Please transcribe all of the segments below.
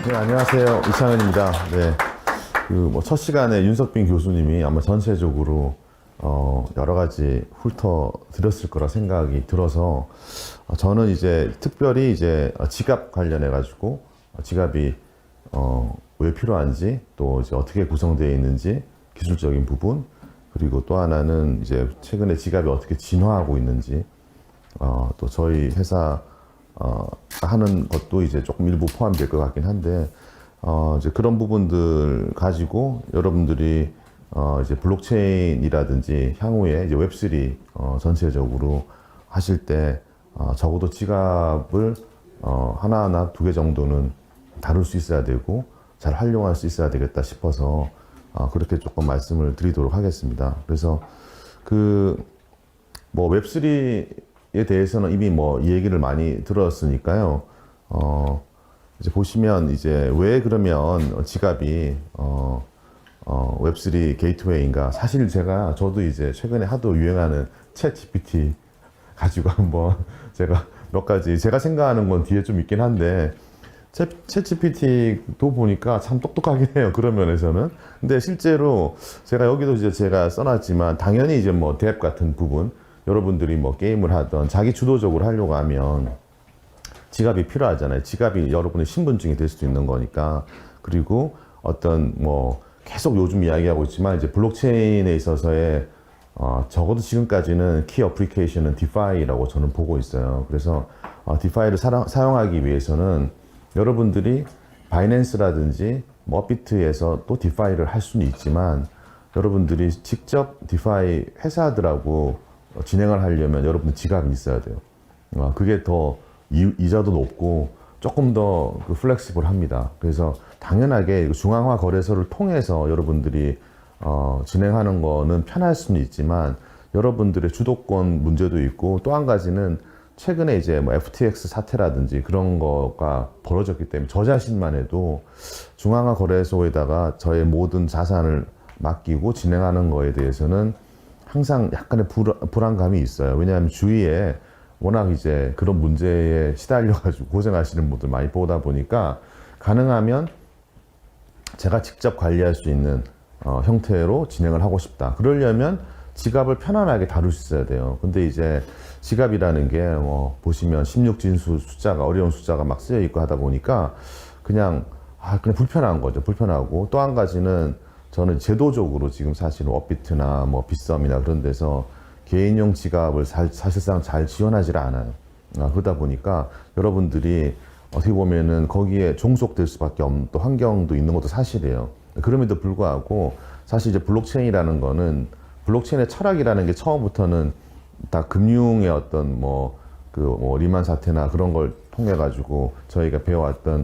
네, 안녕하세요. 이창현입니다. 네. 첫 시간에 윤석빈 교수님이 아마 전체적으로, 여러 가지 훑어드렸을 거라 생각이 들어서, 저는 이제 특별히 이제 지갑 관련해가지고, 지갑이, 왜 필요한지, 또 이제 어떻게 구성되어 있는지, 기술적인 부분, 그리고 또 하나는 이제 최근에 지갑이 어떻게 진화하고 있는지, 또 저희 회사, 하는 것도 이제 조금 일부 포함될 것 같긴 한데, 이제 그런 부분들 가지고 여러분들이, 이제 블록체인이라든지 향후에 이제 웹3, 전체적으로 하실 때, 적어도 지갑을, 하나하나 두 개 정도는 다룰 수 있어야 되고, 잘 활용할 수 있어야 되겠다 싶어서, 그렇게 조금 말씀을 드리도록 하겠습니다. 그래서 웹3에 대해서는 이미 이 얘기를 많이 들었으니까요. 이제 보시면 이제 왜 그러면 지갑이 웹3 게이트웨이인가? 사실 저도 이제 최근에 하도 유행하는 챗 GPT 가지고 한번 제가 몇 가지 제가 생각하는 건 뒤에 좀 있긴 한데 챗 GPT도 보니까 참 똑똑하긴 해요. 그런 면에서는. 근데 실제로 제가 여기도 이제 제가 써놨지만 당연히 이제 뎁 같은 부분 여러분들이 게임을 하던 자기 주도적으로 하려고 하면 지갑이 필요하잖아요. 지갑이 여러분의 신분증이 될 수도 있는 거니까. 그리고 어떤 계속 요즘 이야기하고 있지만 이제 블록체인에 있어서의 적어도 지금까지는 키 어플리케이션은 디파이라고 저는 보고 있어요. 그래서 디파이를 사용하기 위해서는 여러분들이 바이낸스라든지 머비트에서 또 디파이를 할 수는 있지만 여러분들이 직접 디파이 회사들하고 진행을 하려면 여러분 지갑이 있어야 돼요. 그게 더 이자도 높고 조금 더 플렉시블합니다. 그래서 당연하게 중앙화 거래소를 통해서 여러분들이 진행하는 거는 편할 수는 있지만 여러분들의 주도권 문제도 있고 또 한 가지는 최근에 이제 FTX 사태라든지 그런 거가 벌어졌기 때문에 저 자신만 해도 중앙화 거래소에다가 저의 모든 자산을 맡기고 진행하는 거에 대해서는 항상 약간의 불안감이 있어요. 왜냐하면 주위에 워낙 이제 그런 문제에 시달려가지고 고생하시는 분들 많이 보다 보니까 가능하면 제가 직접 관리할 수 있는 형태로 진행을 하고 싶다. 그러려면 지갑을 편안하게 다룰 수 있어야 돼요. 근데 이제 지갑이라는 게 보시면 16진수 숫자가 어려운 숫자가 막 쓰여 있고 하다 보니까 그냥 불편한 거죠. 불편하고 또 한 가지는 저는 제도적으로 지금 사실 업비트나 빗썸이나 그런 데서 개인용 지갑을 사실상 잘 지원하지 않아요. 그러다 보니까 여러분들이 어떻게 보면은 거기에 종속될 수밖에 없는 또 환경도 있는 것도 사실이에요. 그럼에도 불구하고 사실 이제 블록체인이라는 거는 블록체인의 철학이라는 게 처음부터는 다 금융의 어떤 리만 사태나 그런 걸 통해 가지고 저희가 배워왔던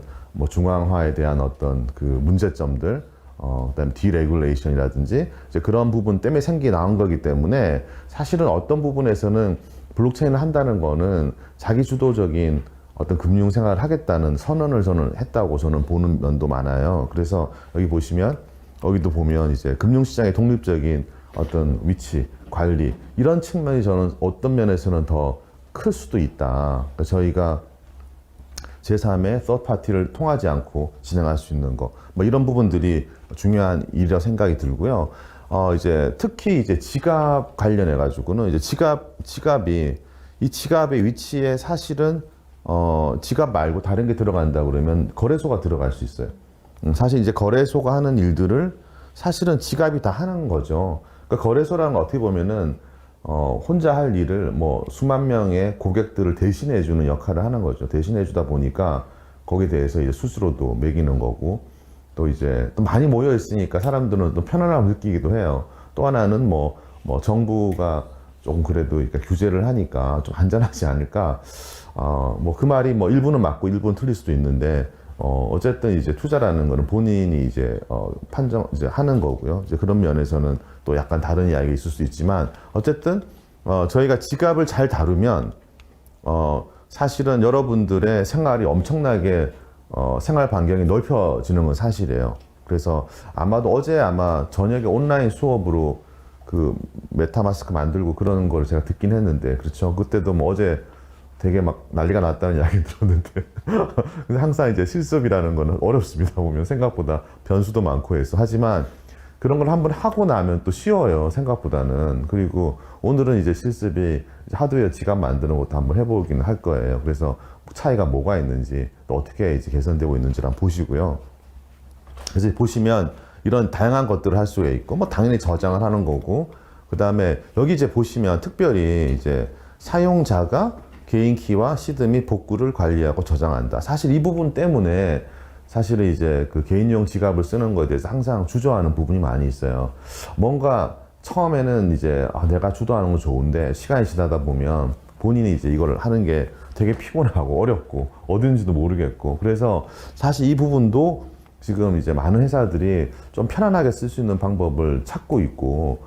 중앙화에 대한 어떤 문제점들 그다음에 디레귤레이션이라든지 이제 그런 부분 때문에 나온 거기 때문에 사실은 어떤 부분에서는 블록체인을 한다는 거는 자기 주도적인 어떤 금융 생활을 하겠다는 선언을 저는 했다고 저는 보는 면도 많아요. 그래서 여기도 보면 이제 금융시장의 독립적인 어떤 위치, 관리 이런 측면이 저는 어떤 면에서는 더 클 수도 있다. 그러니까 저희가 제3의 third party를 통하지 않고 진행할 수 있는 거, 이런 부분들이 중요한 일이라 생각이 들고요. 이제 특히 이제 지갑 관련해 가지고는 이제 이 지갑의 위치에 사실은 지갑 말고 다른 게 들어간다 그러면 거래소가 들어갈 수 있어요. 사실 이제 거래소가 하는 일들을 사실은 지갑이 다 하는 거죠. 그러니까 거래소라는 건 어떻게 보면은 혼자 할 일을 수만 명의 고객들을 대신해 주는 역할을 하는 거죠. 대신해 주다 보니까 거기에 대해서 이제 수수료도 매기는 거고 또 이제 또 많이 모여 있으니까 사람들은 또 편안함을 느끼기도 해요. 또 하나는 정부가 조금 그래도 그러니까 규제를 하니까 좀 안전하지 않을까. 그 말이 일부는 맞고 일부는 틀릴 수도 있는데 어쨌든 이제 투자라는 거는 본인이 이제 이제 하는 거고요. 이제 그런 면에서는 또 약간 다른 이야기가 있을 수 있지만 어쨌든 저희가 지갑을 잘 다루면 사실은 여러분들의 생활이 엄청나게 생활 반경이 넓혀지는 건 사실이에요. 그래서 아마도 어제 저녁에 온라인 수업으로 메타마스크 만들고 그런 걸 제가 듣긴 했는데 그렇죠. 그때도 어제 되게 막 난리가 났다는 이야기 들었는데 근데 항상 이제 실습이라는 거는 어렵습니다. 보면 생각보다 변수도 많고 해서. 하지만 그런 걸 한번 하고 나면 또 쉬워요, 생각보다는. 그리고 오늘은 이제 실습이 하드웨어 지갑 만드는 것도 한번 해보기는 할 거예요. 그래서 차이가 뭐가 있는지, 또 어떻게 이제 개선되고 있는지를 한번 보시고요. 그래서 보시면 이런 다양한 것들을 할 수가 있고, 뭐 당연히 저장을 하는 거고, 그 다음에 여기 이제 보시면 특별히 이제 사용자가 개인 키와 시드 및 복구를 관리하고 저장한다. 사실 이 부분 때문에 사실은 이제 그 개인용 지갑을 쓰는 거에 대해서 항상 주저하는 부분이 많이 있어요. 뭔가 처음에는 이제 내가 주도하는 건 좋은데 시간이 지나다 보면 본인이 이제 이걸 하는 게 되게 피곤하고 어렵고 어딘지도 모르겠고, 그래서 사실 이 부분도 지금 이제 많은 회사들이 좀 편안하게 쓸 수 있는 방법을 찾고 있고,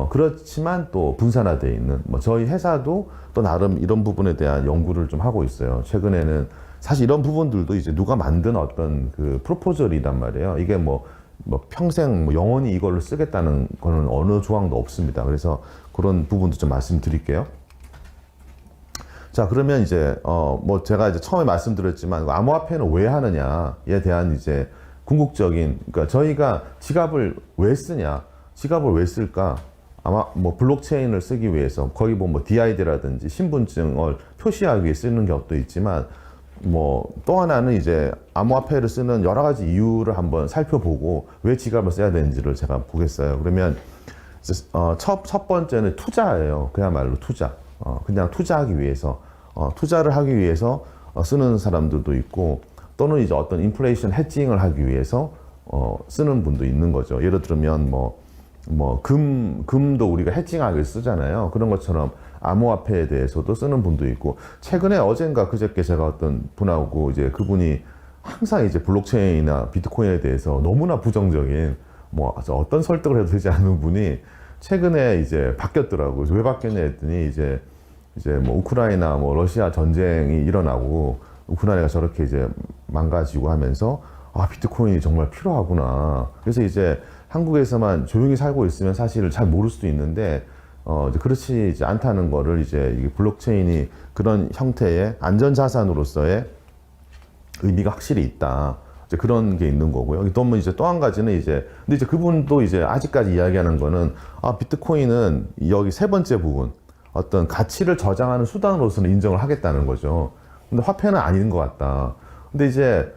그렇지만 또 분산화되어 있는, 뭐 저희 회사도 또 나름 이런 부분에 대한 연구를 좀 하고 있어요. 최근에는 사실 이런 부분들도 이제 누가 만든 어떤 그 프로포절이란 말이에요. 이게 뭐 평생 뭐 영원히 이걸로 쓰겠다는 거는 어느 조항도 없습니다. 그래서 그런 부분도 좀 말씀드릴게요. 자, 그러면 이제 뭐 제가 이제 처음에 말씀드렸지만 암호화폐는 왜 하느냐에 대한 이제 궁극적인, 그러니까 저희가 지갑을 왜 쓰냐, 지갑을 왜 쓸까? 아마 뭐 블록체인을 쓰기 위해서, 거기 보면 뭐 DID라든지 신분증을 표시하기 위해 쓰는 것도 있지만, 뭐 또 하나는 이제 암호화폐를 쓰는 여러 가지 이유를 한번 살펴보고 왜 지갑을 써야 되는지를 제가 보겠어요. 그러면 첫 번째는 투자예요. 그야말로 투자. 그냥 투자하기 위해서, 투자를 하기 위해서 쓰는 사람들도 있고, 또는 이제 어떤 인플레이션 해칭을 하기 위해서 쓰는 분도 있는 거죠. 예를 들면 금도 우리가 해칭하기 위해서 쓰잖아요. 그런 것처럼 암호화폐에 대해서도 쓰는 분도 있고, 최근에 어젠가 그저께 제가 어떤 분하고 이제 그분이 항상 이제 블록체인이나 비트코인에 대해서 너무나 부정적인, 뭐 어떤 설득을 해도 되지 않는 분이 최근에 이제 바뀌었더라고요. 왜 바뀌었냐 했더니 이제 뭐 우크라이나 뭐 러시아 전쟁이 일어나고 우크라이나가 저렇게 이제 망가지고 하면서 비트코인이 정말 필요하구나. 그래서 이제 한국에서만 조용히 살고 있으면 사실 잘 모를 수도 있는데, 이제 그렇지 이제 않다는 거를 이제 이게 블록체인이 그런 형태의 안전자산으로서의 의미가 확실히 있다. 이제 그런 게 있는 거고요. 또 이제 또 한 가지는 근데 이제 그분도 이제 아직까지 이야기하는 거는, 비트코인은 여기 세 번째 부분, 어떤 가치를 저장하는 수단으로서는 인정을 하겠다는 거죠. 근데 화폐는 아닌 것 같다. 근데 이제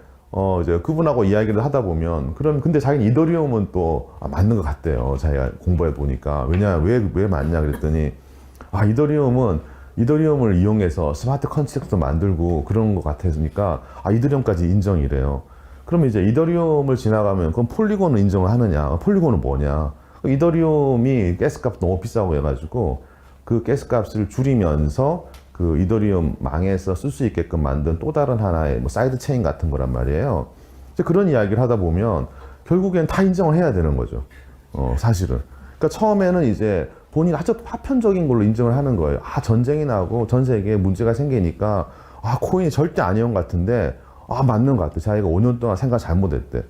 그분하고 이야기를 하다 보면, 근데 자기는 이더리움은 또 맞는 것 같대요. 자기가 공부해 보니까. 왜 맞냐 그랬더니, 이더리움을 이용해서 스마트 컨트랙트도 만들고 그런 것 같으니까, 이더리움까지 인정이래요. 그러면 이제 이더리움을 지나가면, 그럼 폴리곤을 인정을 하느냐? 폴리곤은 뭐냐? 이더리움이 가스값 너무 비싸고 해가지고, 그 가스값을 줄이면서 그 이더리움 망에서 쓸 수 있게끔 만든 또 다른 하나의 뭐 사이드 체인 같은 거란 말이에요. 이제 그런 이야기를 하다 보면 결국엔 다 인정을 해야 되는 거죠. 사실은. 그러니까 처음에는 이제 본인 아주 파편적인 걸로 인정을 하는 거예요. 전쟁이 나고 전 세계에 문제가 생기니까 코인이 절대 아니온 것 같은데 맞는 것 같아. 자기가 5년 동안 생각 잘못했대.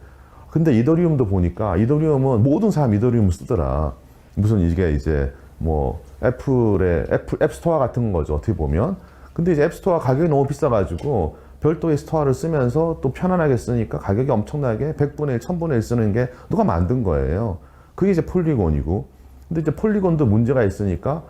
근데 이더리움도 보니까 이더리움은 모든 사람 이더리움을 쓰더라. 무슨 이게 이제 뭐 애플의 앱스토어 같은 거죠, 어떻게 보면. 근데 이제 앱스토어 가격이 너무 비싸가지고 별도의 스토어를 쓰면서 또 편안하게 쓰니까 가격이 엄청나게 100분의 1, 1000분의 1 쓰는 게 누가 만든 거예요. 그게 이제 폴리곤이고. 근데 이제 폴리곤도 문제가 있으니까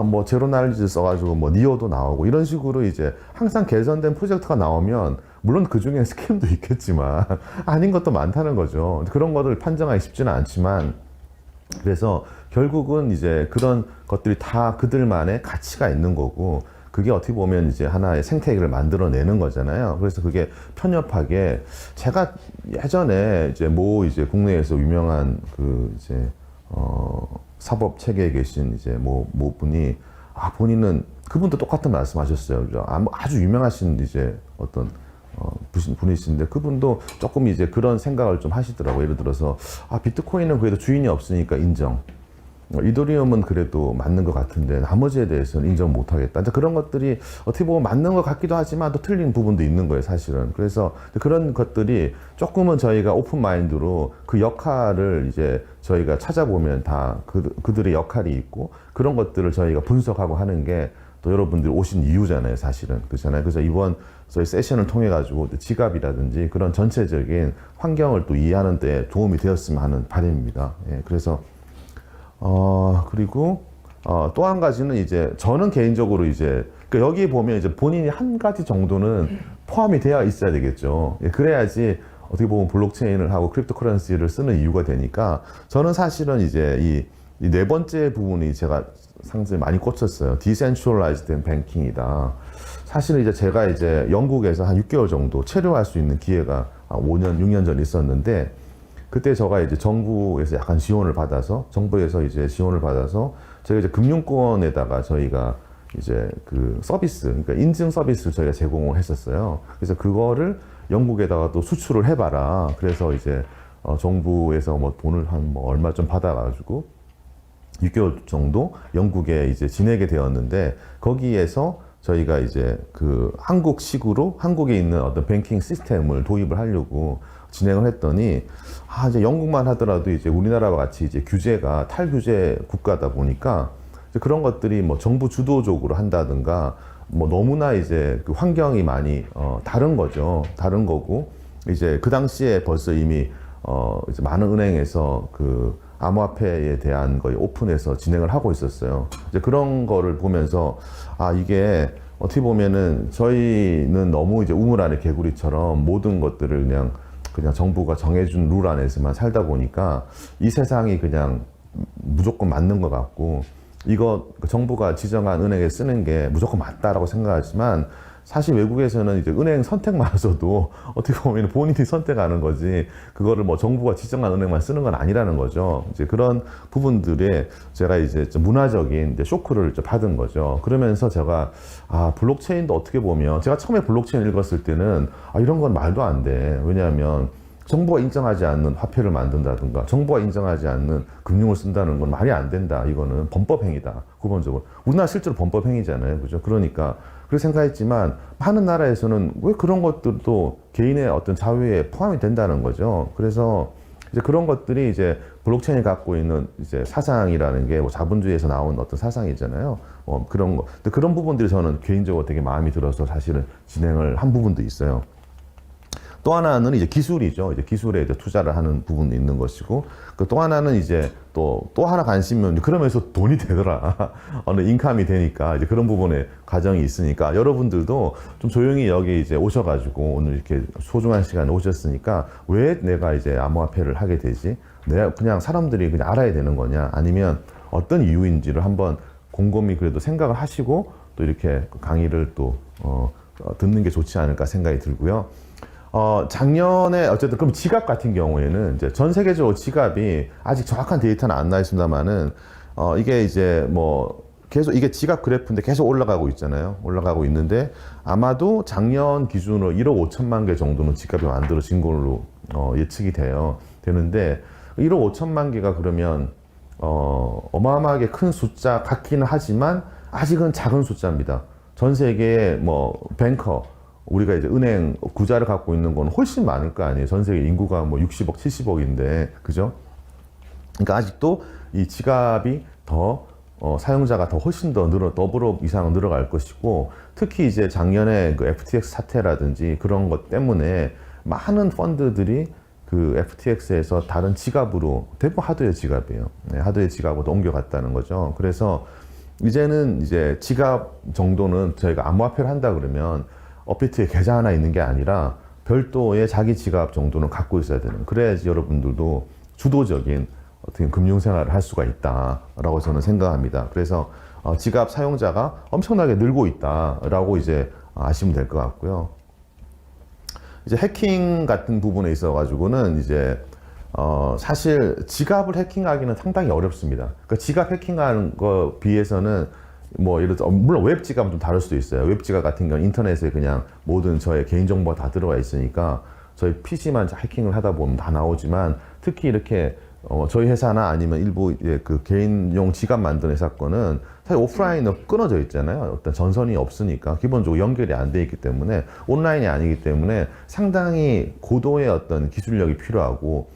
뭐 제로 날리지 써가지고 뭐 니어도 나오고 이런 식으로 이제 항상 개선된 프로젝트가 나오면, 물론 그 중에 스캠도 있겠지만 아닌 것도 많다는 거죠. 그런 것을 판정하기 쉽지는 않지만, 그래서 결국은 이제 그런 것들이 다 그들만의 가치가 있는 거고, 그게 어떻게 보면 이제 하나의 생태계를 만들어내는 거잖아요. 그래서 그게 편협하게, 제가 예전에 이제 국내에서 유명한 그 이제 사법 체계에 계신 이제 뭐 분이 본인은 그분도 똑같은 말씀하셨어요. 아주 유명하신 이제 어떤 분이신데, 그분도 조금 이제 그런 생각을 좀 하시더라고요. 예를 들어서 비트코인은 그래도 주인이 없으니까 인정, 이더리움은 그래도 맞는 것 같은데 나머지에 대해서는 인정 못 하겠다. 그런 것들이 어떻게 보면 맞는 것 같기도 하지만 또 틀린 부분도 있는 거예요, 사실은. 그래서 그런 것들이 조금은 저희가 오픈 마인드로 그 역할을 이제 저희가 찾아보면 다 그들의 역할이 있고, 그런 것들을 저희가 분석하고 하는 게 또 여러분들이 오신 이유잖아요, 사실은. 그렇잖아요. 그래서 이번 저희 세션을 통해 가지고 지갑이라든지 그런 전체적인 환경을 또 이해하는 데 도움이 되었으면 하는 바람입니다. 예, 그래서 그리고 또 한 가지는 이제 저는 개인적으로 이제 여기 보면 이제 본인이 한 가지 정도는 포함이 되어 있어야 되겠죠. 예, 그래야지 어떻게 보면 블록체인을 하고 크립토커런시를 쓰는 이유가 되니까 저는 사실은 이제 이 네 번째 부분이 제가 상당히 많이 꽂혔어요. 디센트럴라이즈된 뱅킹이다. 사실은 이제 제가 이제 영국에서 한 6개월 정도 체류할 수 있는 기회가 5년, 6년 전에 있었는데 그때 제가 이제 정부에서 약간 지원을 받아서 저희가 이제 금융권에다가 저희가 이제 그 서비스, 그러니까 인증 서비스를 저희가 제공을 했었어요. 그래서 그거를 영국에다가 또 수출을 해봐라. 그래서 이제 정부에서 뭐 돈을 한 뭐 얼마 좀 받아가지고 6개월 정도 영국에 이제 지내게 되었는데 거기에서 저희가 이제 그 한국식으로 한국에 있는 어떤 뱅킹 시스템을 도입을 하려고 진행을 했더니 이제 영국만 하더라도 이제 우리나라와 같이 이제 규제가 탈규제 국가다 보니까 이제 그런 것들이 뭐 정부 주도적으로 한다든가 뭐 너무나 이제 그 환경이 많이 다른 거죠. 다른 거고 이제 그 당시에 벌써 이미 이제 많은 은행에서 그 암호화폐에 대한 거의 오픈해서 진행을 하고 있었어요. 이제 그런 거를 보면서 이게 어떻게 보면은 저희는 너무 이제 우물 안의 개구리처럼 모든 것들을 그냥 정부가 정해준 룰 안에서만 살다 보니까 이 세상이 그냥 무조건 맞는 것 같고 이거 정부가 지정한 은행에 쓰는 게 무조건 맞다라고 생각하지만 사실 외국에서는 이제 은행 선택마저도 어떻게 보면 본인이 선택하는 거지 그거를 뭐 정부가 지정한 은행만 쓰는 건 아니라는 거죠. 이제 그런 부분들에 제가 이제 좀 문화적인 이제 쇼크를 좀 받은 거죠. 그러면서 제가 블록체인도 어떻게 보면 제가 처음에 블록체인 읽었을 때는 이런 건 말도 안 돼. 왜냐하면 정부가 인정하지 않는 화폐를 만든다든가 정부가 인정하지 않는 금융을 쓴다는 건 말이 안 된다. 이거는 범법행위다. 기본적으로. 우리나라 실제로 범법행위잖아요. 그죠? 그러니까 그렇게 생각했지만 많은 나라에서는 왜 그런 것들도 개인의 어떤 자유에 포함이 된다는 거죠. 그래서 이제 그런 것들이 이제 블록체인이 갖고 있는 이제 사상이라는 게 뭐 자본주의에서 나온 어떤 사상이잖아요. 그런 거. 근데 그런 부분들이 저는 개인적으로 되게 마음이 들어서 사실은 진행을 한 부분도 있어요. 또 하나는 이제 기술이죠. 이제 기술에 이제 투자를 하는 부분도 있는 것이고, 또 하나는 이제 또 하나 관심은 그러면서 돈이 되더라. 어느 인컴이 되니까 이제 그런 부분에 과정이 있으니까 여러분들도 좀 조용히 여기 이제 오셔가지고 오늘 이렇게 소중한 시간에 오셨으니까 왜 내가 이제 암호화폐를 하게 되지? 내가 그냥 사람들이 그냥 알아야 되는 거냐? 아니면 어떤 이유인지를 한번 곰곰이 그래도 생각을 하시고 또 이렇게 강의를 또 듣는 게 좋지 않을까 생각이 들고요. 작년에 어쨌든 그럼 지갑 같은 경우에는 이제 전 세계적으로 지갑이 아직 정확한 데이터는 안 나와 있습니다만은 이게 이제 뭐 계속 이게 지갑 그래프인데 계속 올라가고 있잖아요. 올라가고 있는데 아마도 작년 기준으로 1억 5천만 개 정도는 지갑이 만들어진 걸로 예측이 되는데 1억 5천만 개가 그러면 어마어마하게 큰 숫자 같기는 하지만 아직은 작은 숫자입니다. 전 세계의 뭐 뱅커 우리가 이제 은행 구자를 갖고 있는 건 훨씬 많을 거 아니에요. 전 세계 인구가 뭐 60억, 70억인데, 그죠? 그러니까 아직도 이 지갑이 더, 사용자가 더 훨씬 더 더블 이상 늘어갈 것이고, 특히 이제 작년에 그 FTX 사태라든지 그런 것 때문에 많은 펀드들이 그 FTX에서 다른 지갑으로, 대부분 하드웨어 지갑이에요. 네, 하드웨어 지갑으로 옮겨갔다는 거죠. 그래서 이제는 이제 지갑 정도는 저희가 암호화폐를 한다 그러면 업비트에 계좌 하나 있는 게 아니라 별도의 자기 지갑 정도는 갖고 있어야 되는, 그래야지 여러분들도 주도적인 어떻게 금융생활을 할 수가 있다라고 저는 생각합니다. 그래서 지갑 사용자가 엄청나게 늘고 있다라고 이제 아시면 될 것 같고요. 이제 해킹 같은 부분에 있어 가지고는 이제 사실 지갑을 해킹하기는 상당히 어렵습니다. 그러니까 지갑 해킹하는 거 비해서는 뭐 예를 들어 물론 웹 지갑은 좀 다를 수도 있어요. 웹 지갑 같은 경우는 인터넷에 그냥 모든 저의 개인 정보가 다 들어가 있으니까 저희 PC만 해킹을 하다 보면 다 나오지만 특히 이렇게 저희 회사나 아니면 일부 그 개인용 지갑 만드는 회사 거는 사실 오프라인은 끊어져 있잖아요. 어떤 전선이 없으니까 기본적으로 연결이 안 돼 있기 때문에 온라인이 아니기 때문에 상당히 고도의 어떤 기술력이 필요하고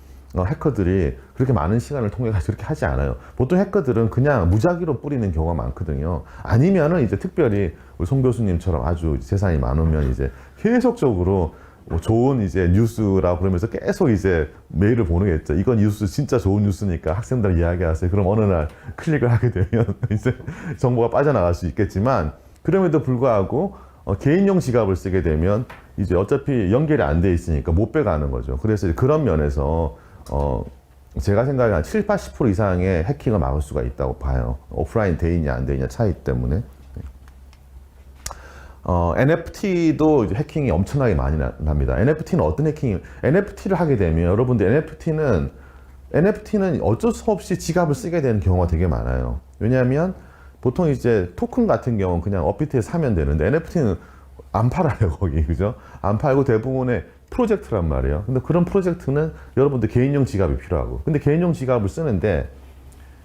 해커들이 그렇게 많은 시간을 통해 가지고 그렇게 하지 않아요. 보통 해커들은 그냥 무작위로 뿌리는 경우가 많거든요. 아니면은 이제 특별히 우리 송 교수님처럼 아주 재산이 많으면 이제 계속적으로 뭐 좋은 이제 뉴스라 그러면서 계속 이제 메일을 보내겠죠. 이건 뉴스 진짜 좋은 뉴스니까 학생들 이야기하세요. 그럼 어느 날 클릭을 하게 되면 이제 정보가 빠져나갈 수 있겠지만, 그럼에도 불구하고 개인용 지갑을 쓰게 되면 이제 어차피 연결이 안 돼 있으니까 못 빼가는 거죠. 그래서 그런 면에서 제가 생각에 한 7, 80% 이상의 해킹을 막을 수가 있다고 봐요. 오프라인 돼 있냐 안 돼 있냐 차이 때문에. NFT도 이제 해킹이 엄청나게 많이 납니다. NFT는 어떤 해킹이, NFT를 하게 되면 여러분들 NFT는 어쩔 수 없이 지갑을 쓰게 되는 경우가 되게 많아요. 왜냐하면 보통 이제 토큰 같은 경우는 그냥 업비트에 사면 되는데 NFT는 안 팔아요, 거기. 그죠? 안 팔고 대부분의 프로젝트란 말이에요. 근데 그런 프로젝트는 여러분들 개인용 지갑이 필요하고. 근데 개인용 지갑을 쓰는데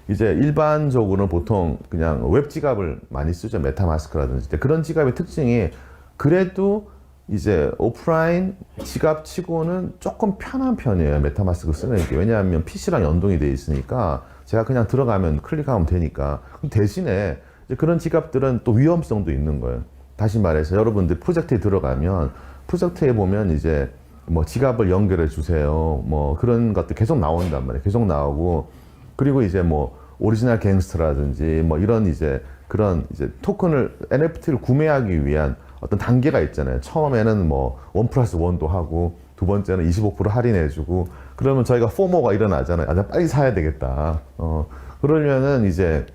이제 일반적으로는 보통 그냥 웹 지갑을 많이 쓰죠. 메타마스크라든지. 그런 지갑의 특징이 그래도 이제 오프라인 지갑 치고는 조금 편한 편이에요. 메타마스크 쓰는 게. 왜냐하면 PC랑 연동이 돼 있으니까 제가 그냥 들어가면 클릭하면 되니까. 대신에 이제 그런 지갑들은 또 위험성도 있는 거예요. 다시 말해서 여러분들 프로젝트에 들어가면 프로젝트에 보면 이제 뭐 지갑을 연결해 주세요. 뭐 그런 것들 계속 나온단 말이에요. 계속 나오고. 그리고 이제 뭐 오리지널 갱스터라든지 뭐 이런 이제 그런 이제 토큰을 NFT를 구매하기 위한 어떤 단계가 있잖아요. 처음에는 뭐 1+1도 하고 두 번째는 25% 할인해주고 그러면 저희가 포모가 일어나잖아요. 아, 빨리 사야 되겠다. 그러려면은 이제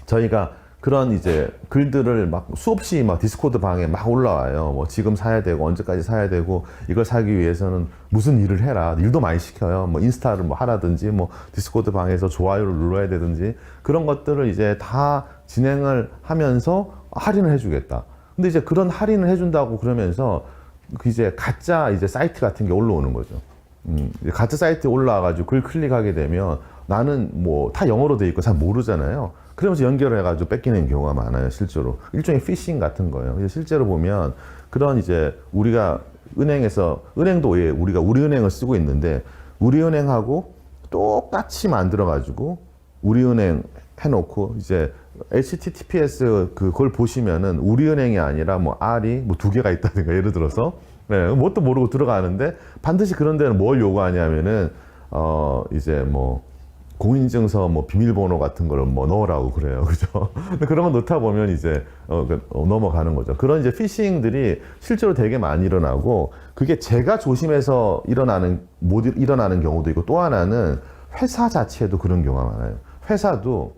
저희가 그런 이제 글들을 막 수없이 막 디스코드 방에 막 올라와요. 뭐 지금 사야 되고 언제까지 사야 되고 이걸 사기 위해서는 무슨 일을 해라. 일도 많이 시켜요. 뭐 인스타를 뭐 하라든지 뭐 디스코드 방에서 좋아요를 눌러야 되든지 그런 것들을 이제 다 진행을 하면서 할인을 해주겠다. 근데 이제 그런 할인을 해준다고 그러면서 그 이제 가짜 이제 사이트 같은 게 올라오는 거죠. 가짜 사이트에 올라와가지고 글 클릭하게 되면 나는 뭐 다 영어로 돼 있고 잘 모르잖아요. 그러면서 연결해가지고 뺏기는 경우가 많아요, 실제로. 일종의 피싱 같은 거예요. 실제로 보면 그런 이제 우리가 은행에서, 은행도 우리가 우리은행을 쓰고 있는데 우리은행하고 똑같이 만들어가지고 우리은행 해놓고 이제 HTTPS 그걸 보시면은 우리은행이 아니라 뭐 R이 뭐 2개가 있다든가 예를 들어서 네, 뭣도 모르고 들어가는데 반드시 그런 데는 뭘 요구하냐면은 이제 뭐 공인증서 뭐 비밀번호 같은 거를 뭐 넣으라고 그래요. 그죠? 근데 그런 거 넣다 보면 이제 넘어가는 거죠. 그런 이제 피싱들이 실제로 되게 많이 일어나고 그게 제가 조심해서 못 일어나는 경우도 있고 또 하나는 회사 자체도 그런 경우가 많아요. 회사도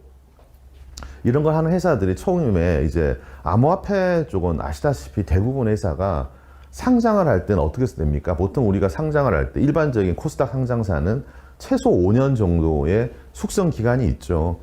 이런 걸 하는 회사들이 처음에 이제 암호화폐 쪽은 아시다시피 대부분 회사가 상장을 할 때는 어떻게 됩니까? 보통 우리가 상장을 할 때 일반적인 코스닥 상장사는 최소 5년 정도의 숙성 기간이 있죠.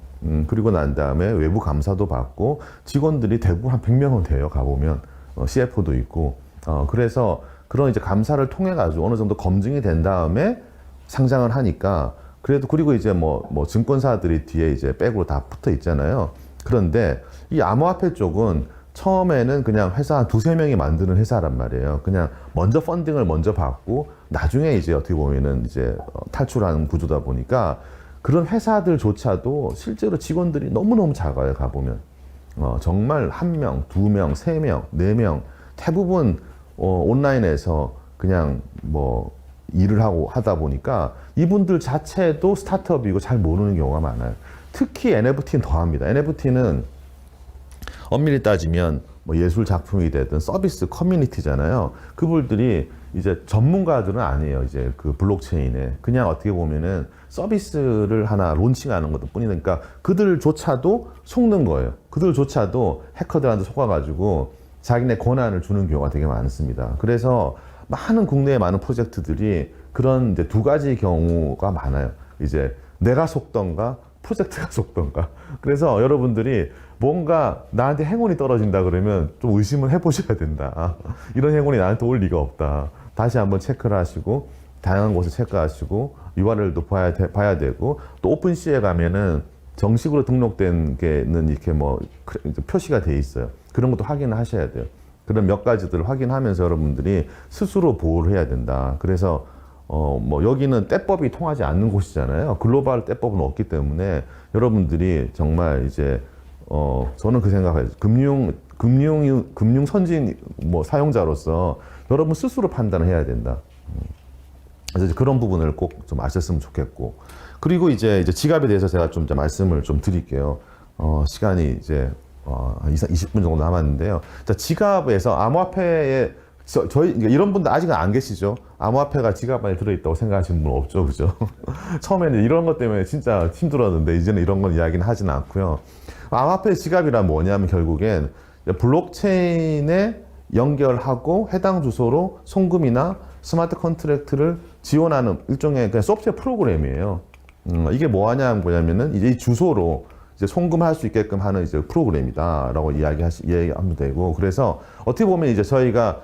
그리고 난 다음에 외부 감사도 받고 직원들이 대부분 한 100명은 돼요. 가보면 CFO도 있고 그래서 그런 이제 감사를 통해 가지고 어느 정도 검증이 된 다음에 상장을 하니까 그래도 그리고 이제 뭐 증권사들이 뒤에 이제 백으로 다 붙어 있잖아요. 그런데 이 암호화폐 쪽은 처음에는 그냥 회사 한 2-3명이 만드는 회사란 말이에요. 그냥 먼저 펀딩을 먼저 받고 나중에 이제 어떻게 보면은 이제 탈출하는 구조다 보니까 그런 회사들조차도 실제로 직원들이 너무너무 작아요. 가보면 정말 1명, 2명, 3명, 4명 대부분 온라인에서 그냥 뭐 일을 하다 보니까 이분들 자체도 스타트업이고 잘 모르는 경우가 많아요. 특히 NFT는 더합니다. NFT는 엄밀히 따지면 뭐 예술 작품이 되든 서비스 커뮤니티잖아요. 그분들이 이제 전문가들은 아니에요. 이제 그 블록체인에 그냥 어떻게 보면은 서비스를 하나 론칭하는 것도 뿐이니까 그들조차도 속는 거예요. 그들조차도 해커들한테 속아가지고 자기네 권한을 주는 경우가 되게 많습니다. 그래서 많은 국내의 많은 프로젝트들이 그런 이제 2가지 경우가 많아요. 이제 내가 속던가 프로젝트가 속던가. 그래서 여러분들이 뭔가 나한테 행운이 떨어진다 그러면 좀 의심을 해보셔야 된다. 이런 행운이 나한테 올 리가 없다. 다시 한번 체크를 하시고 다양한 곳을 체크하시고 URL도 봐야 되고 또 오픈시에 가면은 정식으로 등록된 게는 이렇게 뭐 표시가 돼 있어요. 그런 것도 확인을 하셔야 돼요. 그런 몇 가지들을 확인하면서 여러분들이 스스로 보호를 해야 된다. 그래서 뭐 여기는 떼법이 통하지 않는 곳이잖아요. 글로벌 떼법은 없기 때문에 여러분들이 정말 이제 저는 그 생각해요. 금융 선진 뭐 사용자로서 여러분 스스로 판단을 해야 된다. 그래서 이제 그런 부분을 꼭 좀 아셨으면 좋겠고. 그리고 이제 지갑에 대해서 제가 좀 말씀을 좀 드릴게요. 시간이 이제 20분 정도 남았는데요. 자, 지갑에서 암호화폐에 저희 이런 분들 아직은 안 계시죠? 암호화폐가 지갑 안에 들어있다고 생각하시는 분 없죠, 그죠? 처음에는 이런 것 때문에 진짜 힘들었는데 이제는 이런 건 이야기는 하지는 않고요. 암호화폐 지갑이란 뭐냐면 결국엔 블록체인에 연결하고 해당 주소로 송금이나 스마트 컨트랙트를 지원하는 일종의 그냥 소프트웨어 프로그램이에요. 이게 뭐냐면은 이제 이 주소로 이제 송금할 수 있게끔 하는 이제 프로그램이다라고 이야기하면 되고, 그래서 어떻게 보면 이제 저희가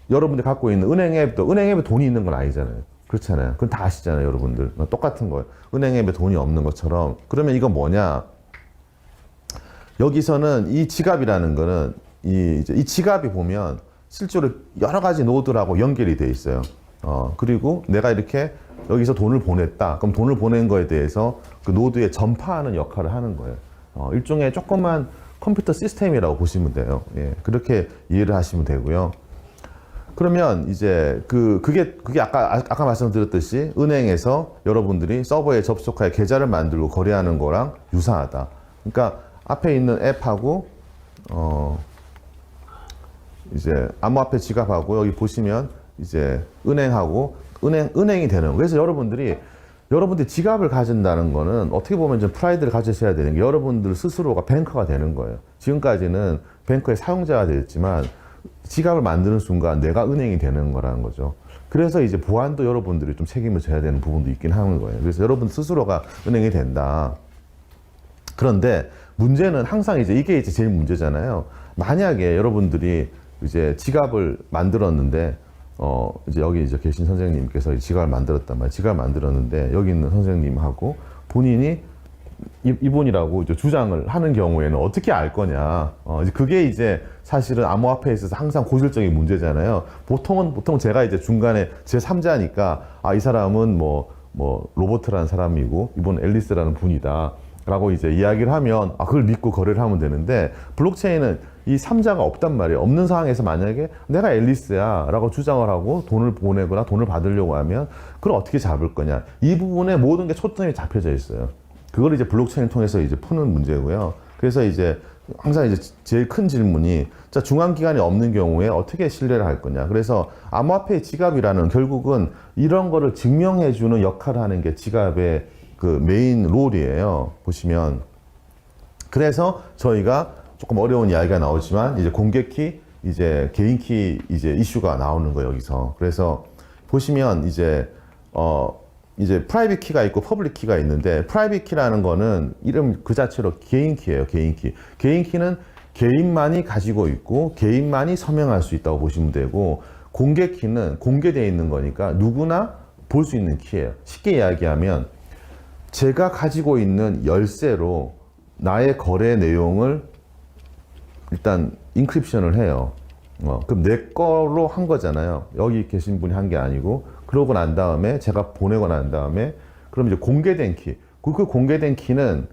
여러분들이 갖고 있는 은행 앱도 은행 앱에 돈이 있는 건 아니잖아요. 그렇잖아요. 그건 다 아시잖아요, 여러분들. 똑같은 거예요. 은행 앱에 돈이 없는 것처럼. 그러면 이건 뭐냐? 여기서는 이 지갑이라는 거는 이 지갑이 보면 실제로 여러 가지 노드라고 연결이 돼 있어요. 그리고 내가 이렇게 여기서 돈을 보냈다. 그럼 돈을 보낸 거에 대해서 그 노드에 전파하는 역할을 하는 거예요. 일종의 조그만 컴퓨터 시스템이라고 보시면 돼요. 예, 그렇게 이해를 하시면 되고요. 그러면 이제 그게 아까 말씀드렸듯이 은행에서 여러분들이 서버에 접속하여 계좌를 만들고 거래하는 거랑 유사하다. 그러니까 앞에 있는 앱하고 이제 암호화폐 지갑하고 여기 보시면 이제 은행이 되는 거예요. 그래서 여러분들이 지갑을 가진다는 거는 어떻게 보면 좀 프라이드를 가지셔야 되는 게 여러분들 스스로가 뱅커가 되는 거예요. 지금까지는 뱅커의 사용자가 됐지만 지갑을 만드는 순간 내가 은행이 되는 거라는 거죠. 그래서 이제 보안도 여러분들이 좀 책임을 져야 되는 부분도 있긴 하는 거예요. 그래서 여러분 스스로가 은행이 된다. 그런데 문제는 항상 이게 이제 제일 문제잖아요. 만약에 여러분들이 이제 지갑을 만들었는데 이제 여기 이제 계신 선생님께서 지갑을 만들었단 말이에요. 지갑을 만들었는데 여기 있는 선생님하고 본인이 이분이라고 이제 주장을 하는 경우에는 어떻게 알 거냐. 그게 이제 사실은 암호화폐에 있어서 항상 고질적인 문제잖아요. 보통 제가 이제 중간에 제 3자니까 이 사람은 뭐 로버트라는 사람이고 이분 앨리스라는 분이다. 라고 이제 이야기를 하면 그걸 믿고 거래를 하면 되는데 블록체인은 이 3자가 없단 말이에요. 없는 상황에서 만약에 내가 앨리스야 라고 주장을 하고 돈을 보내거나 돈을 받으려고 하면 그걸 어떻게 잡을 거냐. 이 부분에 모든 게 초점이 잡혀져 있어요. 그걸 이제 블록체인을 통해서 이제 푸는 문제고요. 그래서 이제 항상 이제 제일 큰 질문이 자, 중앙기관이 없는 경우에 어떻게 신뢰를 할 거냐. 그래서 암호화폐 지갑이라는 결국은 이런 거를 증명해주는 역할을 하는 게 지갑의 그 메인 롤이에요. 보시면. 그래서 저희가 조금 어려운 이야기가 나오지만 이제 공개키, 이제 개인키 이제 이슈가 나오는 거예요, 여기서. 그래서 보시면 이제 프라이빗 키가 있고 퍼블릭 키가 있는데 프라이빗 키라는 거는 이름 그 자체로 개인키예요, 개인키. 개인키는 개인만이 가지고 있고 개인만이 서명할 수 있다고 보시면 되고 공개키는 공개되어 있는 거니까 누구나 볼 수 있는 키예요. 쉽게 이야기하면 제가 가지고 있는 열쇠로 나의 거래 내용을 일단 인크립션을 해요. 그럼 내 거로 한 거잖아요. 여기 계신 분이 한 게 아니고 그러고 난 다음에 제가 보내고 난 다음에 그럼 이제 공개된 키. 그 공개된 키는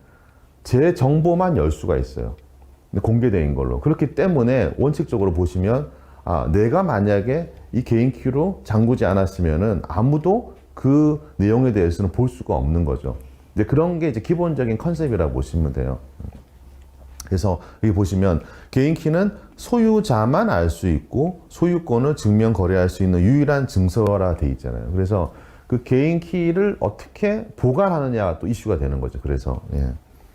제 정보만 열 수가 있어요. 공개된 걸로. 그렇기 때문에 원칙적으로 보시면 내가 만약에 이 개인 키로 잠그지 않았으면은 아무도 그 내용에 대해서는 볼 수가 없는 거죠. 근데 그런 게 이제 기본적인 컨셉이라고 보시면 돼요. 그래서 여기 보시면 개인 키는 소유자만 알 수 있고 소유권을 증명 거래할 수 있는 유일한 증서라 돼 있잖아요. 그래서 그 개인 키를 어떻게 보관하느냐가 또 이슈가 되는 거죠.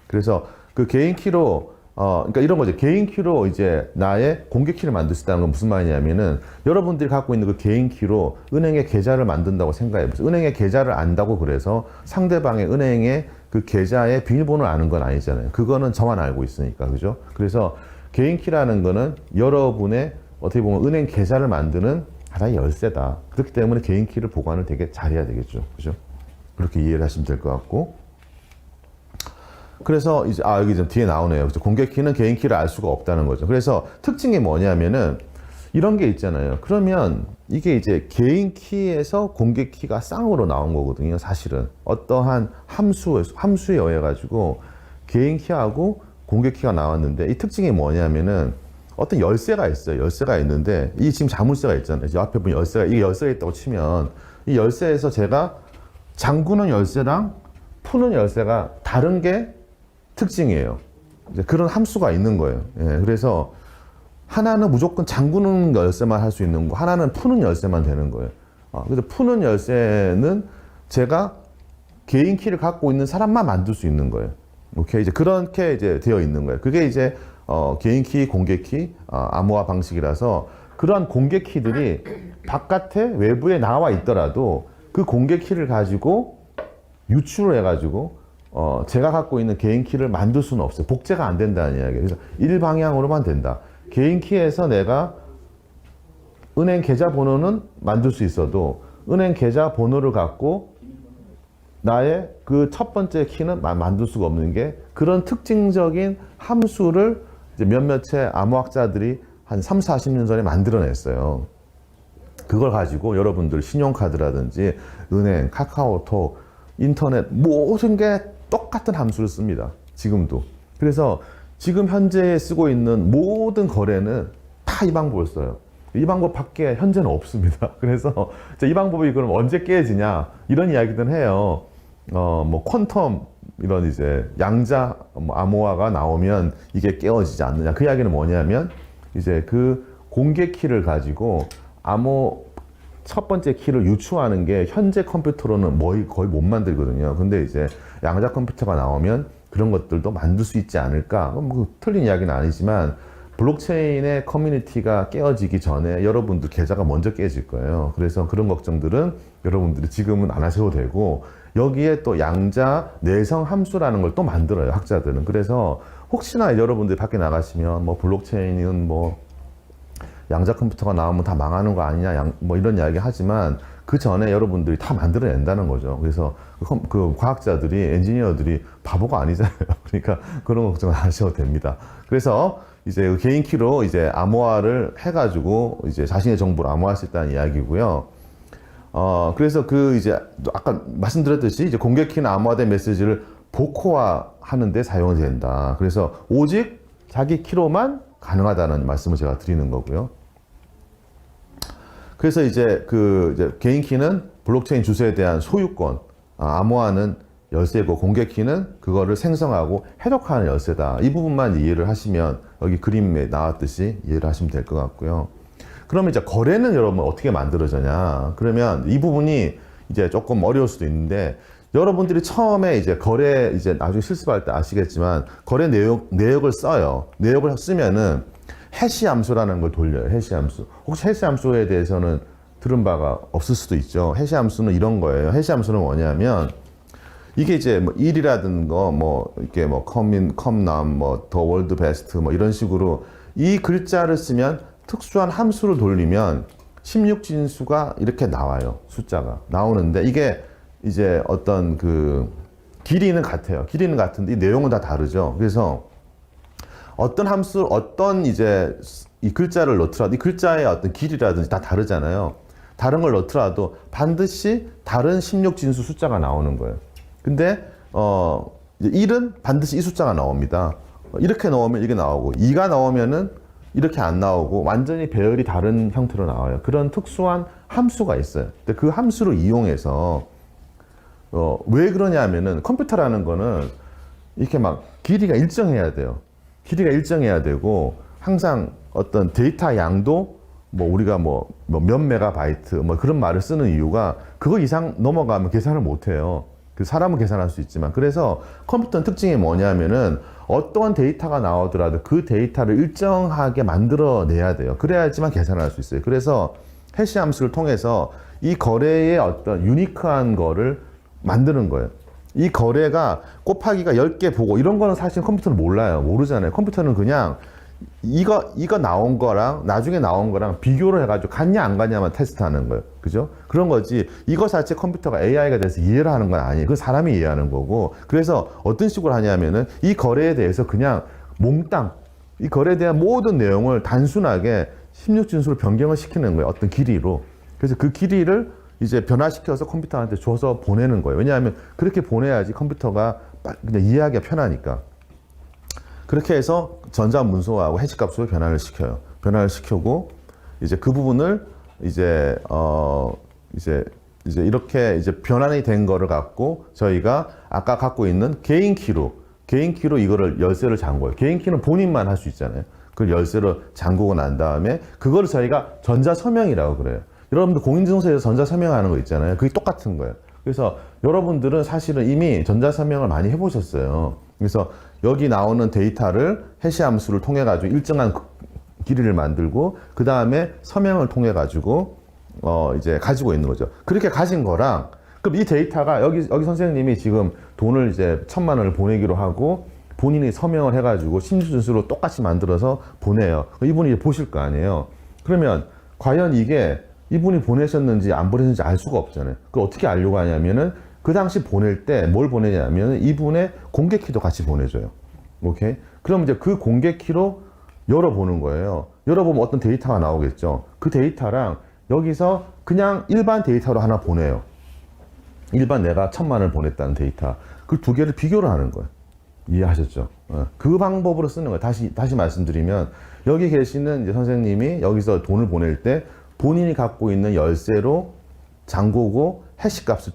그래서 그 개인 키로 그러니까 이런 거죠. 개인 키로 이제 나의 공개 키를 만들 수 있다는 건 무슨 말이냐면은 여러분들이 갖고 있는 그 개인 키로 은행의 계좌를 만든다고 생각해보세요. 은행의 계좌를 안다고 그래서 상대방의 은행의 그 계좌의 비밀번호를 아는 건 아니잖아요. 그거는 저만 알고 있으니까. 그죠? 그래서 개인 키라는 거는 여러분의 어떻게 보면 은행 계좌를 만드는 하나의 열쇠다. 그렇기 때문에 개인 키를 보관을 되게 잘해야 되겠죠. 그죠? 그렇게 이해를 하시면 될 것 같고. 그래서 이제 여기 좀 뒤에 나오네요. 그죠? 공개 키는 개인 키를 알 수가 없다는 거죠. 그래서 특징이 뭐냐면은 이런 게 있잖아요. 그러면 이게 이제 개인 키에서 공개 키가 쌍으로 나온 거거든요. 사실은 어떠한 함수에 의해 가지고 개인 키하고 공개 키가 나왔는데, 이 특징이 뭐냐면은 어떤 열쇠가 있어요. 열쇠가 있는데 이 지금 자물쇠가 있잖아요. 이 앞에 보면 열쇠가, 이게 열쇠가 있다고 치면 이 열쇠에서 제가 잠그는 열쇠랑 푸는 열쇠가 다른 게 특징이에요. 이제 그런 함수가 있는 거예요. 예, 그래서 하나는 무조건 잠그는 열쇠만 할 수 있는 거, 하나는 푸는 열쇠만 되는 거예요. 그래서 푸는 열쇠는 제가 개인 키를 갖고 있는 사람만 만들 수 있는 거예요. 오케이, 이제 그렇게 이제 되어 있는 거예요. 그게 이제 개인 키, 공개 키, 암호화 방식이라서 그러한 공개 키들이 바깥에 외부에 나와 있더라도 그 공개 키를 가지고 유출을 해가지고 제가 갖고 있는 개인 키를 만들 수는 없어요. 복제가 안 된다는 이야기예요. 그래서 일방향으로만 된다. 개인 키에서 내가 은행 계좌 번호는 만들 수 있어도 은행 계좌 번호를 갖고 나의 그 첫 번째 키는 만들 수가 없는 게, 그런 특징적인 함수를 이제 몇몇의 암호학자들이 한 3, 40년 전에 만들어냈어요. 그걸 가지고 여러분들 신용카드라든지 은행, 카카오톡, 인터넷 모든 게 똑같은 함수를 씁니다. 지금도. 그래서 지금 현재 쓰고 있는 모든 거래는 다 이 방법을 써요. 이 방법밖에 현재는 없습니다. 그래서 이 방법이 그럼 언제 깨지냐 이런 이야기들 해요. 뭐 퀀텀 이런 이제 양자 암호화가 나오면 이게 깨어지지 않느냐. 그 이야기는 뭐냐면 이제 그 공개 키를 가지고 암호 첫 번째 키를 유추하는 게 현재 컴퓨터로는 거의 못 만들거든요. 근데 이제 양자 컴퓨터가 나오면 그런 것들도 만들 수 있지 않을까. 뭐 틀린 이야기는 아니지만 블록체인의 커뮤니티가 깨어지기 전에 여러분들 계좌가 먼저 깨질 거예요. 그래서 그런 걱정들은 여러분들이 지금은 안 하셔도 되고, 여기에 또 양자 내성 함수라는 걸 또 만들어요, 학자들은. 그래서 혹시나 여러분들이 밖에 나가시면 뭐 블록체인은 뭐 양자 컴퓨터가 나오면 다 망하는 거 아니냐, 뭐 이런 이야기 하지만 그 전에 여러분들이 다 만들어낸다는 거죠. 그래서 그 과학자들이, 엔지니어들이 바보가 아니잖아요. 그러니까 그런 걱정 안 하셔도 됩니다. 그래서 이제 개인 키로 이제 암호화를 해가지고 이제 자신의 정보를 암호화할 수 있다는 이야기고요. 그래서 그 이제 아까 말씀드렸듯이 이제 공개 키나 암호화된 메시지를 복호화 하는데 사용이 된다. 그래서 오직 자기 키로만 가능하다는 말씀을 제가 드리는 거고요. 그래서 이제 이제 개인 키는 블록체인 주소에 대한 소유권, 암호화는 열쇠고 공개 키는 그거를 생성하고 해독하는 열쇠다. 이 부분만 이해를 하시면 여기 그림에 나왔듯이 이해를 하시면 될 것 같고요. 그러면 이제 거래는 여러분 어떻게 만들어지냐? 그러면 이 부분이 이제 조금 어려울 수도 있는데, 여러분들이 처음에 이제 거래 이제 나중에 실습할 때 아시겠지만 거래 내역을 써요. 내역을 쓰면은 해시 함수라는 걸 돌려요. 해시 함수. 혹시 해시 함수에 대해서는 들은 바가 없을 수도 있죠. 해시 함수는 이런 거예요. 해시 함수는 뭐냐면 이게 이제 뭐 1이라든가 뭐 이렇게 뭐 컴인, 컴남, 뭐 더 월드 베스트 뭐 이런 식으로 이 글자를 쓰면 특수한 함수를 돌리면 16진수가 이렇게 나와요. 숫자가 나오는데 이게 이제 어떤 그 길이는 같아요. 길이는 같은데 이 내용은 다 다르죠. 그래서 어떤 함수, 어떤 이제 이 글자를 넣더라도 이 글자의 어떤 길이라든지 다 다르잖아요. 다른 걸 넣더라도 반드시 다른 16진수 숫자가 나오는 거예요. 근데 1은 반드시 이 숫자가 나옵니다. 이렇게 넣으면 이게 나오고 2가 나오면은 이렇게 안 나오고 완전히 배열이 다른 형태로 나와요. 그런 특수한 함수가 있어요. 근데 그 함수를 이용해서 왜 그러냐면은 컴퓨터라는 거는 이렇게 막 길이가 일정해야 돼요. 길이가 일정해야 되고 항상 어떤 데이터 양도 뭐 우리가 뭐 몇 메가바이트 뭐 그런 말을 쓰는 이유가 그거 이상 넘어가면 계산을 못 해요. 그 사람은 계산할 수 있지만. 그래서 컴퓨터는 특징이 뭐냐면은 어떠한 데이터가 나오더라도 그 데이터를 일정하게 만들어내야 돼요. 그래야지만 계산할 수 있어요. 그래서 해시 함수를 통해서 이 거래의 어떤 유니크한 거를 만드는 거예요. 이 거래가 곱하기가 10개 보고 이런 거는 사실 컴퓨터는 몰라요. 모르잖아요. 컴퓨터는 그냥 이거 나온 거랑 나중에 나온 거랑 비교를 해가지고 같냐 안 같냐만 테스트하는 거예요. 그죠? 그런 거지. 이거 자체 컴퓨터가 AI가 돼서 이해를 하는 건 아니에요. 그건 사람이 이해하는 거고. 그래서 어떤 식으로 하냐면은 이 거래에 대해서 그냥 몽땅 이 거래에 대한 모든 내용을 단순하게 16진수로 변경을 시키는 거예요. 어떤 길이로. 그래서 그 길이를 이제 변화시켜서 컴퓨터한테 줘서 보내는 거예요. 왜냐하면 그렇게 보내야지 컴퓨터가 그냥 이해하기가 편하니까. 그렇게 해서 전자문서하고 해시값으로 변환을 시켜요. 변환을 시키고 이제 그 부분을 이제 이제 이렇게 이제 변환이 된 거를 갖고 저희가 아까 갖고 있는 개인 키로 이거를 열쇠를 잠궈요. 개인 키는 본인만 할 수 있잖아요. 그걸 열쇠로 잠그고 난 다음에 그거를 저희가 전자서명이라고 그래요. 여러분들 공인인증서에서 전자서명하는 거 있잖아요. 그게 똑같은 거예요. 그래서 여러분들은 사실은 이미 전자서명을 많이 해보셨어요. 그래서 여기 나오는 데이터를 해시 함수를 통해 가지고 일정한 길이를 만들고 그 다음에 서명을 통해 가지고 이제 가지고 있는 거죠. 그렇게 가진 거랑 그럼 이 데이터가 여기 선생님이 지금 돈을 이제 1,000만 원을 보내기로 하고 본인이 서명을 해가지고 심준수로 똑같이 만들어서 보내요. 이분이 이제 보실 거 아니에요. 그러면 과연 이게 이분이 보내셨는지 안 보내셨는지 알 수가 없잖아요. 그걸 어떻게 알려고 하냐면은 그 당시 보낼 때 뭘 보내냐면 이분의 공개 키도 같이 보내줘요. 오케이? 그럼 이제 그 공개 키로 열어보는 거예요. 열어보면 어떤 데이터가 나오겠죠. 그 데이터랑 여기서 그냥 일반 데이터로 하나 보내요. 일반 내가 1,000만 원을 보냈다는 데이터. 그 두 개를 비교를 하는 거예요. 이해하셨죠? 그 방법으로 쓰는 거예요. 다시 말씀드리면 여기 계시는 이제 선생님이 여기서 돈을 보낼 때 본인이 갖고 있는 열쇠로 잠그고 해시값을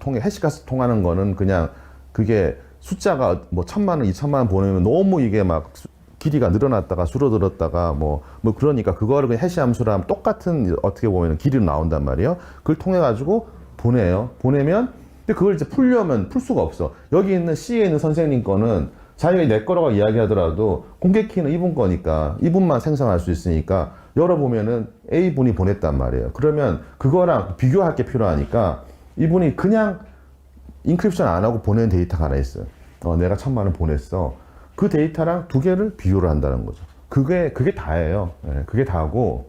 통하는 거는 그냥 그게 숫자가 뭐 1,000만 원, 2,000만 원 보내면 너무 이게 막 길이가 늘어났다가 줄어들었다가 뭐 그러니까 그거를 그냥 해시 함수로 하면 똑같은 어떻게 보면 길이로 나온단 말이에요. 그걸 통해 가지고 보내요. 보내면 근데 그걸 이제 풀려면 풀 수가 없어. 여기 있는 C에 있는 선생님 거는 자기가 내 거라고 이야기하더라도 공개 키는 이분 거니까 이분만 생성할 수 있으니까 열어보면은 A분이 보냈단 말이에요. 그러면 그거랑 비교할 게 필요하니까 이분이 그냥 인크립션 안 하고 보낸 데이터가 하나 있어요. 내가 1,000만 원 보냈어. 그 데이터랑 두 개를 비교를 한다는 거죠. 그게 다예요. 네, 그게 다고,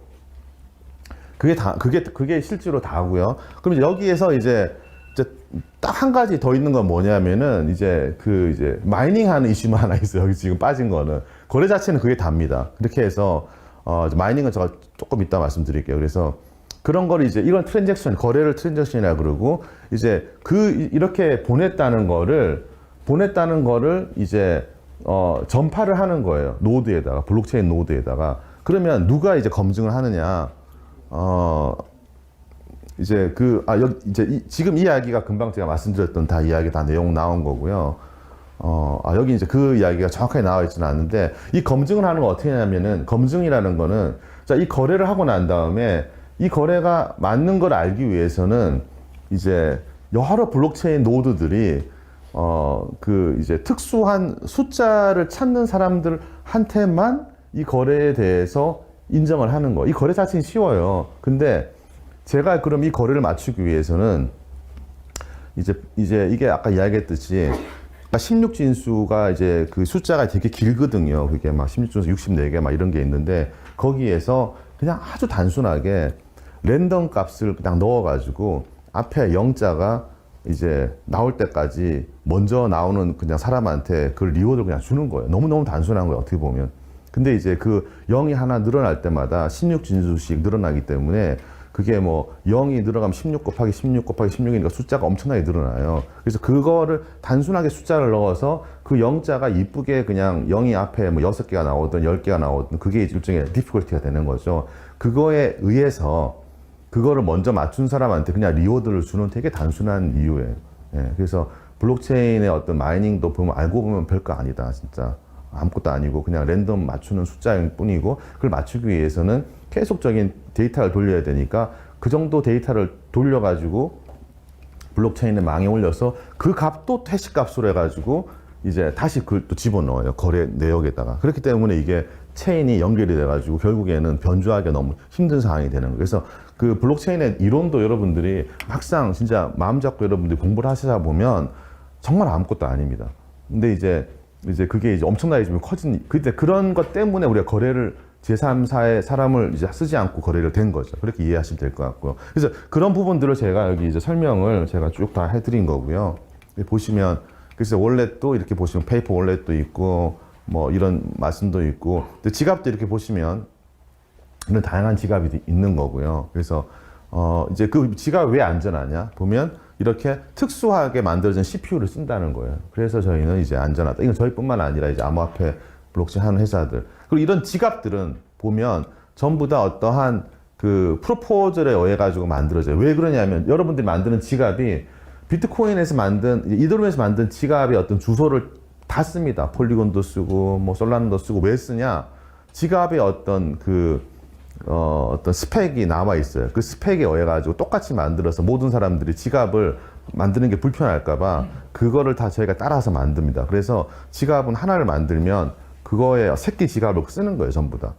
그게 실제로 다고요. 그럼 여기에서 이제 딱 한 가지 더 있는 건 뭐냐면은 이제 마이닝 하는 이슈만 하나 있어요. 여기 지금 빠진 거는. 거래 자체는 그게 답니다. 그렇게 해서, 마이닝은 제가 조금 이따 말씀드릴게요. 그래서 그런 거를 이제 이런 거래를 트랜잭션이라 그러고 이제 이렇게 보냈다는 거를 이제 전파를 하는 거예요. 노드에다가, 블록체인 노드에다가. 그러면 누가 이제 검증을 하느냐? 지금 이야기가 금방 제가 말씀드렸던 다 이야기 다 내용 나온 거고요. 여기 이제 그 이야기가 정확하게 나와 있지는 않는데, 이 검증을 하는 거 어떻게 하냐면은, 검증이라는 거는, 자, 이 거래를 하고 난 다음에, 이 거래가 맞는 걸 알기 위해서는, 이제, 여러 블록체인 노드들이, 이제 특수한 숫자를 찾는 사람들한테만 이 거래에 대해서 인정을 하는 거. 이 거래 자체는 쉬워요. 근데, 제가 그럼 이 거래를 맞추기 위해서는 이제 이게 아까 이야기했듯이 16진수가 이제 그 숫자가 되게 길거든요. 그게 막 16진수 64개 막 이런 게 있는데 거기에서 그냥 아주 단순하게 랜덤 값을 그냥 넣어가지고 앞에 0자가 이제 나올 때까지 먼저 나오는 그냥 사람한테 그 리워드를 그냥 주는 거예요. 너무너무 단순한 거예요. 어떻게 보면. 근데 이제 그 0이 하나 늘어날 때마다 16진수씩 늘어나기 때문에 그게 뭐 0이 늘어가면 16 곱하기 16 곱하기 16이니까 숫자가 엄청나게 늘어나요. 그래서 그거를 단순하게 숫자를 넣어서 그 0자가 이쁘게 그냥 0이 앞에 뭐 6개가 나오든 10개가 나오든 그게 일종의 디피컬티가 되는 거죠. 그거에 의해서 그거를 먼저 맞춘 사람한테 그냥 리워드를 주는 되게 단순한 이유예요. 예, 그래서 블록체인의 어떤 마이닝도 보면 알고 보면 별거 아니다. 진짜 아무것도 아니고 그냥 랜덤 맞추는 숫자일 뿐이고 그걸 맞추기 위해서는 계속적인 데이터를 돌려야 되니까 그 정도 데이터를 돌려가지고 블록체인에 망에 올려서 그 값도 해시 값으로 해가지고 이제 다시 그걸 또 집어넣어요. 거래 내역에다가. 그렇기 때문에 이게 체인이 연결이 돼가지고 결국에는 변조하기가 너무 힘든 상황이 되는 거예요. 그래서 그 블록체인의 이론도 여러분들이 막상 진짜 마음 잡고 여러분들이 공부를 하시다 보면 정말 아무것도 아닙니다. 근데 이제 그게 이제 엄청나게 좀 커진, 그때 그런 것 때문에 우리가 거래를 제3사의 사람을 이제 쓰지 않고 거래를 된 거죠. 그렇게 이해하시면 될 것 같고요. 그래서 그런 부분들을 제가 여기 이제 설명을 제가 쭉 다 해드린 거고요. 보시면, 그래서 월렛도 이렇게 보시면 페이퍼 월렛도 있고, 뭐 이런 말씀도 있고, 근데 지갑도 이렇게 보시면 그런 다양한 지갑이 있는 거고요. 그래서 이제 그 지갑이 왜 안전하냐 보면 이렇게 특수하게 만들어진 CPU를 쓴다는 거예요. 그래서 저희는 이제 안전하다. 이건 저희뿐만 아니라 이제 암호화폐 블록체인 하는 회사들 그리고 이런 지갑들은 보면 전부 다 어떠한 그 프로포절에 의해 가지고 만들어져요. 왜 그러냐면 여러분들이 만드는 지갑이 비트코인에서 만든 이더리움에서 만든 지갑의 어떤 주소를 다 씁니다. 폴리곤도 쓰고 뭐 솔라나도 쓰고 왜 쓰냐? 지갑의 어떤 어떤 스펙이 나와 있어요. 그 스펙에 의해 가지고 똑같이 만들어서 모든 사람들이 지갑을 만드는 게 불편할까봐 그거를 다 저희가 따라서 만듭니다. 그래서 지갑은 하나를 만들면 그거에 새끼 지갑을 쓰는 거예요, 전부 다.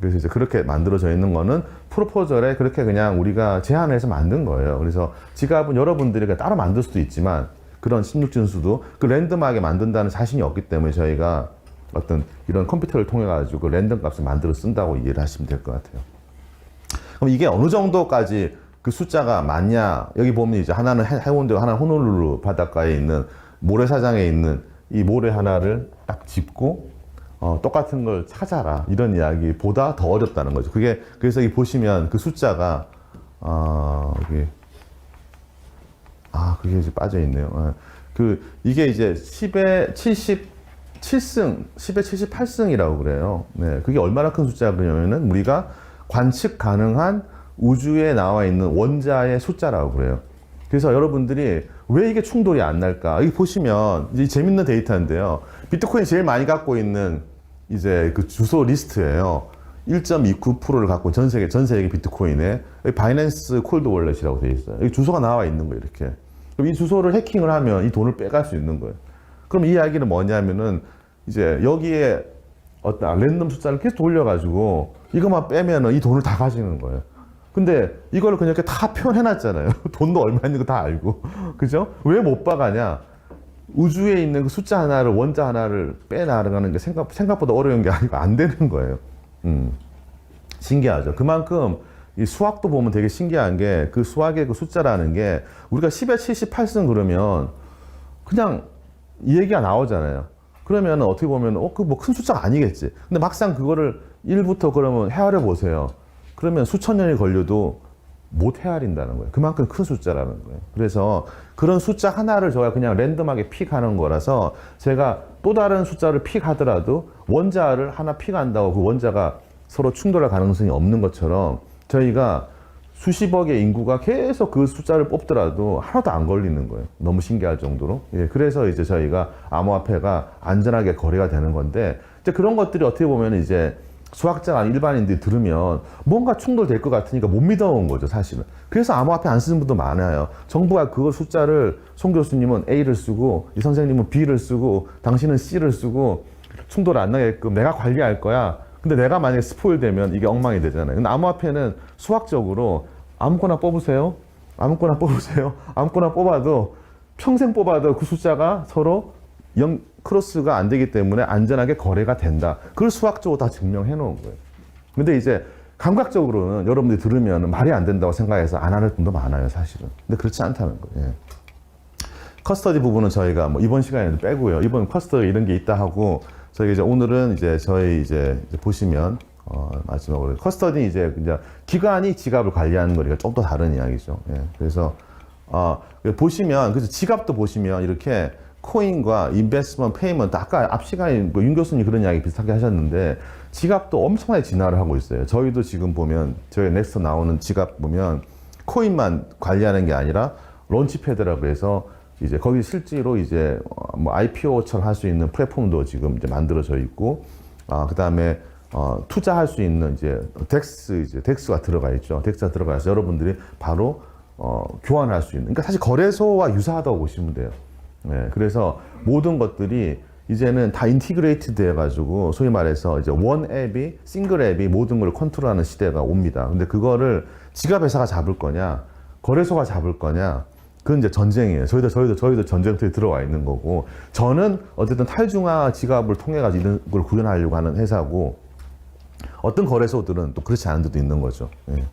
그래서 이제 그렇게 만들어져 있는 거는 프로포절에 그렇게 그냥 우리가 제안해서 만든 거예요. 그래서 지갑은 여러분들이 따로 만들 수도 있지만 그런 16진수도 그 랜덤하게 만든다는 자신이 없기 때문에 저희가 어떤 이런 컴퓨터를 통해 가지고 랜덤 값을 만들어 쓴다고 이해를 하시면 될 것 같아요. 그럼 이게 어느 정도까지 그 숫자가 맞냐? 여기 보면 이제 하나는 해운대고 하나는 호놀룰루 바닷가에 있는 모래사장에 있는 이 모래 하나를 딱 짚고 똑같은 걸 찾아라 이런 이야기보다 더 어렵다는 거죠. 그게 그래서 이 보시면 그 숫자가 그게 이제 빠져 있네요. 이게 이제 10에 77승, 10에 78승이라고 그래요. 네, 그게 얼마나 큰 숫자냐면은 우리가 관측 가능한 우주에 나와 있는 원자의 숫자라고 그래요. 그래서 여러분들이 왜 이게 충돌이 안 날까? 여기 보시면 이제 재밌는 데이터인데요. 비트코인 제일 많이 갖고 있는 이제 그 주소 리스트예요. 1.29%를 갖고 전 세계 비트코인에 여기 바이낸스 콜드 월렛이라고 되어 있어요. 여기 주소가 나와 있는 거예요, 이렇게. 그럼 이 주소를 해킹을 하면 이 돈을 빼갈 수 있는 거예요. 그럼 이 이야기는 뭐냐면은 이제 여기에 어떤 랜덤 숫자를 계속 돌려가지고 이것만 빼면은 이 돈을 다 가지는 거예요. 근데 이걸 그냥 이렇게 다 표현해놨잖아요. 돈도 얼마 있는 거 다 알고. 그죠? 왜 못 봐가냐? 우주에 있는 그 숫자 하나를, 원자 하나를 빼나가는 게 생각보다 어려운 게 아니고 안 되는 거예요. 신기하죠. 그만큼 이 수학도 보면 되게 신기한 게 그 수학의 그 숫자라는 게 우리가 10에 78승 그러면 그냥 이 얘기가 나오잖아요. 그러면 어떻게 보면 그 뭐 큰 숫자가 아니겠지. 근데 막상 그거를 1부터 그러면 헤아려 보세요. 그러면 수천 년이 걸려도 못 헤아린다는 거예요. 그만큼 큰 숫자라는 거예요. 그래서 그런 숫자 하나를 저희가 그냥 랜덤하게 픽하는 거라서 제가 또 다른 숫자를 픽하더라도 원자를 하나 픽한다고 그 원자가 서로 충돌할 가능성이 없는 것처럼 저희가 수십억의 인구가 계속 그 숫자를 뽑더라도 하나도 안 걸리는 거예요. 너무 신기할 정도로. 예, 그래서 이제 저희가 암호화폐가 안전하게 거래가 되는 건데 이제 그런 것들이 어떻게 보면 이제 수학자가 아닌 일반인들이 들으면 뭔가 충돌될 것 같으니까 못 믿어온 거죠, 사실은. 그래서 암호화폐 안 쓰는 분도 많아요. 정부가 그거 숫자를 송 교수님은 A를 쓰고 이 선생님은 B를 쓰고 당신은 C를 쓰고 충돌 안 나게끔 내가 관리할 거야. 근데 내가 만약에 스포일 되면 이게 엉망이 되잖아요. 근데 암호화폐는 수학적으로 아무거나 뽑으세요. 아무거나 뽑으세요. 아무거나 뽑아도 평생 뽑아도 그 숫자가 서로 크로스가 안 되기 때문에 안전하게 거래가 된다. 그걸 수학적으로 다 증명해 놓은 거예요. 근데 이제 감각적으로는 여러분들이 들으면 말이 안 된다고 생각해서 안 하는 분도 많아요, 사실은. 근데 그렇지 않다는 거예요. 예. 커스터디 부분은 저희가 뭐 이번 시간에는 빼고요. 이번 커스터디 이런 게 있다 하고 저희 이제 오늘은 이제 저희 이제 보시면 마지막으로 커스터디 이제 기관이 지갑을 관리하는 거니까 좀 더 다른 이야기죠. 예. 그래서 보시면 그래서 지갑도 보시면 이렇게 코인과 인베스트먼트, 페이먼트 아까 앞 시간에 뭐 윤 교수님 그런 이야기 비슷하게 하셨는데 지갑도 엄청나게 진화를 하고 있어요. 저희도 지금 보면 저희 넥스트 나오는 지갑 보면 코인만 관리하는 게 아니라 론치패드라고 해서 이제 거기 실제로 이제 뭐 IPO처럼 할 수 있는 플랫폼도 지금 이제 만들어져 있고 그다음에 투자할 수 있는 이제 덱스가 들어가 있죠. 덱스가 들어가서 여러분들이 바로 교환할 수 있는. 그러니까 사실 거래소와 유사하다고 보시면 돼요. 네, 그래서 모든 것들이 이제는 다 인티그레이티드 해가지고 소위 말해서 이제 원 앱이 싱글 앱이 모든 걸 컨트롤하는 시대가 옵니다. 근데 그거를 지갑 회사가 잡을 거냐, 거래소가 잡을 거냐, 그건 이제 전쟁이에요. 저희도 전쟁터에 들어와 있는 거고, 저는 어쨌든 탈중앙 지갑을 통해 가지고 이런 걸 구현하려고 하는 회사고, 어떤 거래소들은 또 그렇지 않은 데도 있는 거죠. 예.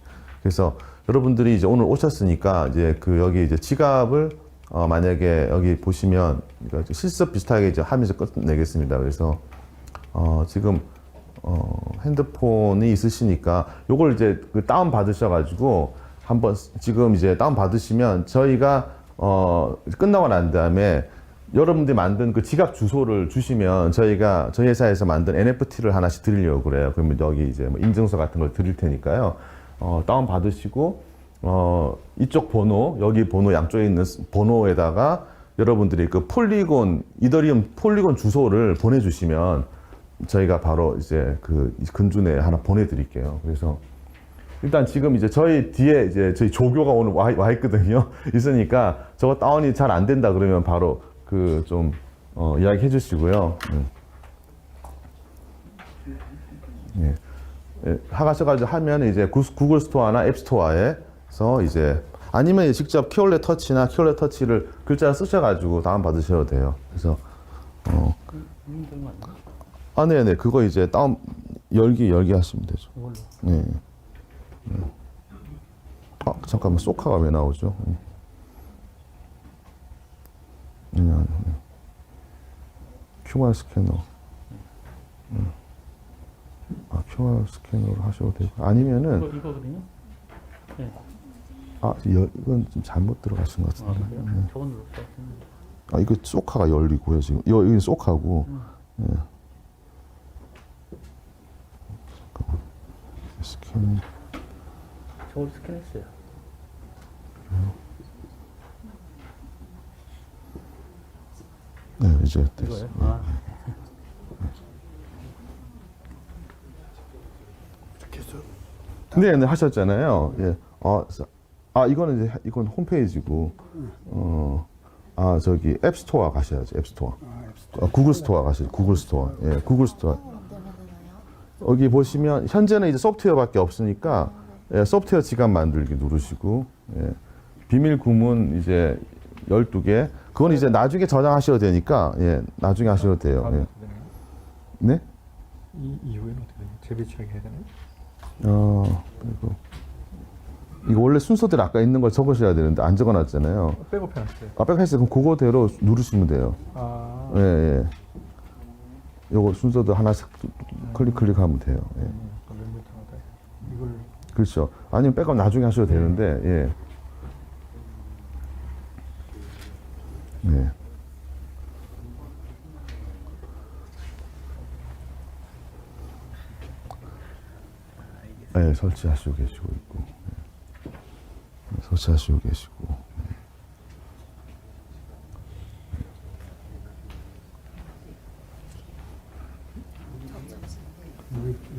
그래서 여러분들이 이제 오늘 오셨으니까 이제 여기 이제 지갑을 만약에 여기 보시면 실습 비슷하게 이제 하면서 끝내겠습니다. 그래서 지금 핸드폰이 있으시니까 요걸 이제 그 다운 받으셔가지고 한번 지금 이제 다운 받으시면 저희가 끝나고 난 다음에 여러분들이 만든 그 지갑 주소를 주시면 저희가 저희 회사에서 만든 NFT를 하나씩 드리려고 그래요. 그러면 여기 이제 뭐 인증서 같은 걸 드릴 테니까요. 다운 받으시고 이쪽 번호, 여기 번호 양쪽에 있는 번호에다가 여러분들이 그 폴리곤 이더리움 폴리곤 주소를 보내주시면 저희가 바로 이제 그 근주 내에 하나 보내드릴게요. 그래서 일단 지금 이제 저희 뒤에 이제 저희 조교가 오늘 와 있거든요. 있으니까 저거 다운이 잘 안 된다 그러면 바로 그 좀 이야기해 주시고요. 예. 예, 하가셔가지고 하면 이제 구글 스토어나 앱 스토어에서 이제 아니면 직접 키올렛 터치나 키올렛 터치를 글자 쓰셔가지고 다운 받으셔도 돼요. 그래서 네네 그거 이제 다운 열기 하시면 되죠. 네. 잠깐만 소카가 왜 나오죠? QR 스캐너. QR 스캐너로 하셔도 되고 아니면은 이거거든요. 네. 이건 좀 잘못 들어가신 것 같은데. 그래요? 저건 누를 것 같은데. 이거 소카가 열리고요 지금. 여기 소카고. 예. 잠깐만. 스캐너. 저걸 스캔했어요. 네 이제 됐어요. 이거요? 네 하셨잖아요. 예. 이거는 이제 이건 홈페이지고. 저기 앱 스토어 가셔야지. 앱 스토어. 구글 스토어 가셔야지. 구글 스토어. 예, 구글 스토어. 여기 보시면 현재는 이제 소프트웨어밖에 없으니까 소프트웨어 지갑 만들기 누르시고 비밀 구문 이제 12개. 그건 이제 나중에 저장하셔도 되니까 나중에 하셔도 돼요. 예. 네? 이후에는 어떻게 되나요? 재배치하게 해야 되나요? 그리고 이거 원래 순서대로 아까 있는 걸 적으셔야 되는데 안 적어놨잖아요. 백업해놨어요. 백업했어요. 그럼 그거대로 누르시면 돼요. 예. 요거 순서도 하나씩 클릭하면 돼요. 예. 이걸 그렇죠. 아니면 백업 나중에 하셔도 되는데, 예. 네. 네, 설치하시고 계시고 있고. 설치하시고 계시고.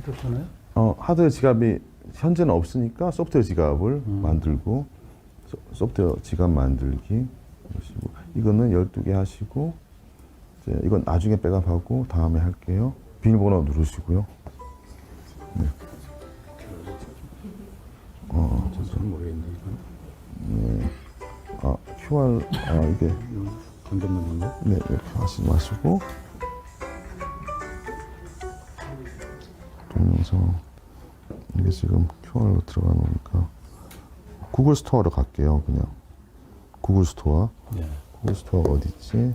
이렇잖아요. 하드웨어 지갑이 현재는 없으니까 소프트웨어 지갑을 만들고 소프트웨어 지갑 만들기 하시고 이거는 12개 하시고 이제 이건 나중에 백업하고 다음에 할게요. 비밀번호 누르시고요. 네. 잘 모르겠네 이건. 네. QR 이게 건전문인데. 네 이렇게 하시지 마시고 동영상 이게 지금 QR로 들어가 놓으니까 구글 스토어로 갈게요. 그냥 구글 스토어. 네. 구글 스토어가 어디 있지?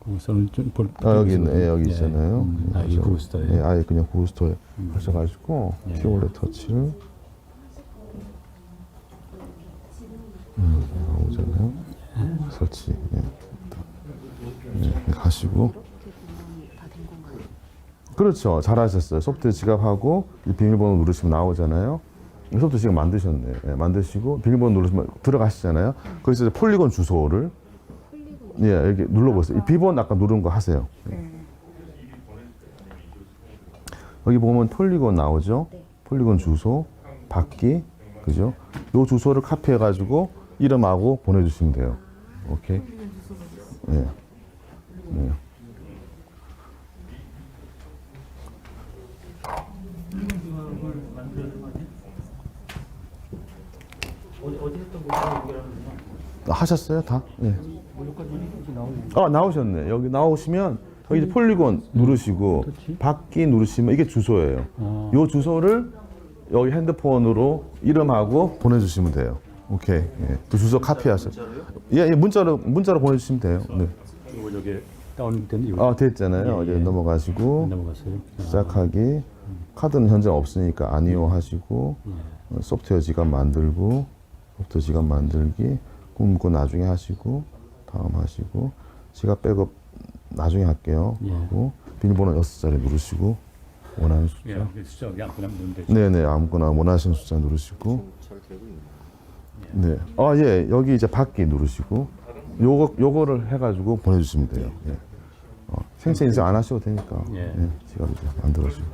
우선은 좀 볼. 여기 있네. 여기 있잖아요. 이 구글 스토어에. 아예 그냥 구글 스토어에 하셔가지고 키올렛 터치를 나오잖아요. 설치. 가시고. 그렇죠. 잘하셨어요. 소프트웨어 지갑하고 비밀번호 누르시면 나오잖아요. 소프트웨어 지갑 만드셨네. 만드시고 비밀번호 누르시면 들어가시잖아요. 거기서 이제 폴리곤 주소를 여기 눌러보세요. 이 비번 아까 누른 거 하세요. 여기 보면 폴리곤 나오죠. 폴리곤 주소 받기 그죠? 요 주소를 카피해가지고 이름하고 보내주시면 돼요. 오케이. 네. 어디 했던 거 연결하면 하셨어요 다? 네. 여기까지 나오네. 나오셨네. 여기 나오시면 여기 폴리곤 누르시고 받기 누르시면 이게 주소예요. 요 주소를 여기 핸드폰으로 이름하고 보내주시면 돼요. 오케이. 그 주소 카피하세요. 문자로 보내주시면 돼요. 네. 이거 여기 다운된 이거. 됐잖아요. 이제 넘어가시고 넘어갔어요. 시작하기. 카드는 현재 없으니까 아니요 하시고 소프트웨어 지갑 만들고 소프트웨어 지갑 만들기 그거 나중에 하시고 다음 하시고 지갑 백업 나중에 할게요 하고 비밀번호 6자리 누르시고 원하는 숫자 예, 숫자 그냥 넣으면 되죠. 네네 아무거나 원하시는 숫자 누르시고 네. 예 여기 이제 받기 누르시고 요거를 해가지고 보내주시면 돼요. 예. 생체 인증 안 하셔도 되니까 지갑 이제 만들어주고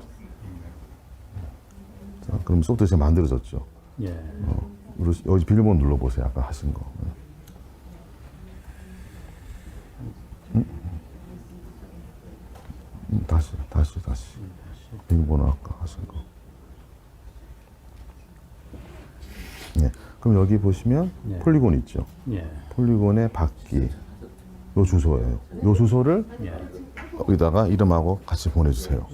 자 그럼 소프트웨어 지금 만들어졌죠. 예. 여기 비밀번호 눌러보세요. 아까 하신 거. 다시. 비밀번호 아까 하신 거. 네. 그럼 여기 보시면 폴리곤 있죠. 예. 폴리곤의 받기. 요 주소예요. 요 주소를 예. 여기다가 이름하고 같이 보내주세요.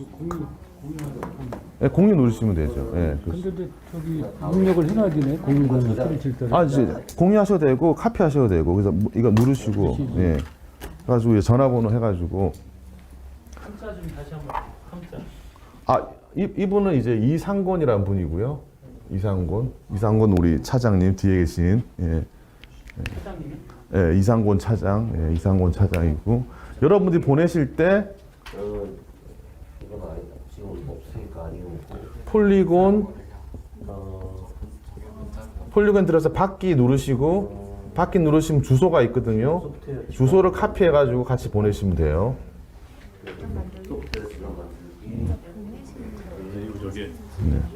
네, 공유 누르시면 되죠. 예. 근데 저기 입력을 해놔야 되네. 공유번호 소리 칠 때. 이제 공유하셔도 되고 카피하셔도 되고 그래서 이거 누르시고 예. 그래가지고 이제 전화번호 해가지고 함자 좀 다시 한번. 함자. 이분은 이제 이상곤이라는 분이고요. 이상곤 우리 차장님 뒤에 계신 사장님이? 예, 이상곤 차장, 이상곤 차장이고 여러분들이 보내실 때 이건 아니다. 지금 없으니까 아니고. 폴리곤 들어서 받기 누르시고 받기 누르시면 주소가 있거든요. 주소를 카피해가지고 같이 보내시면 돼요.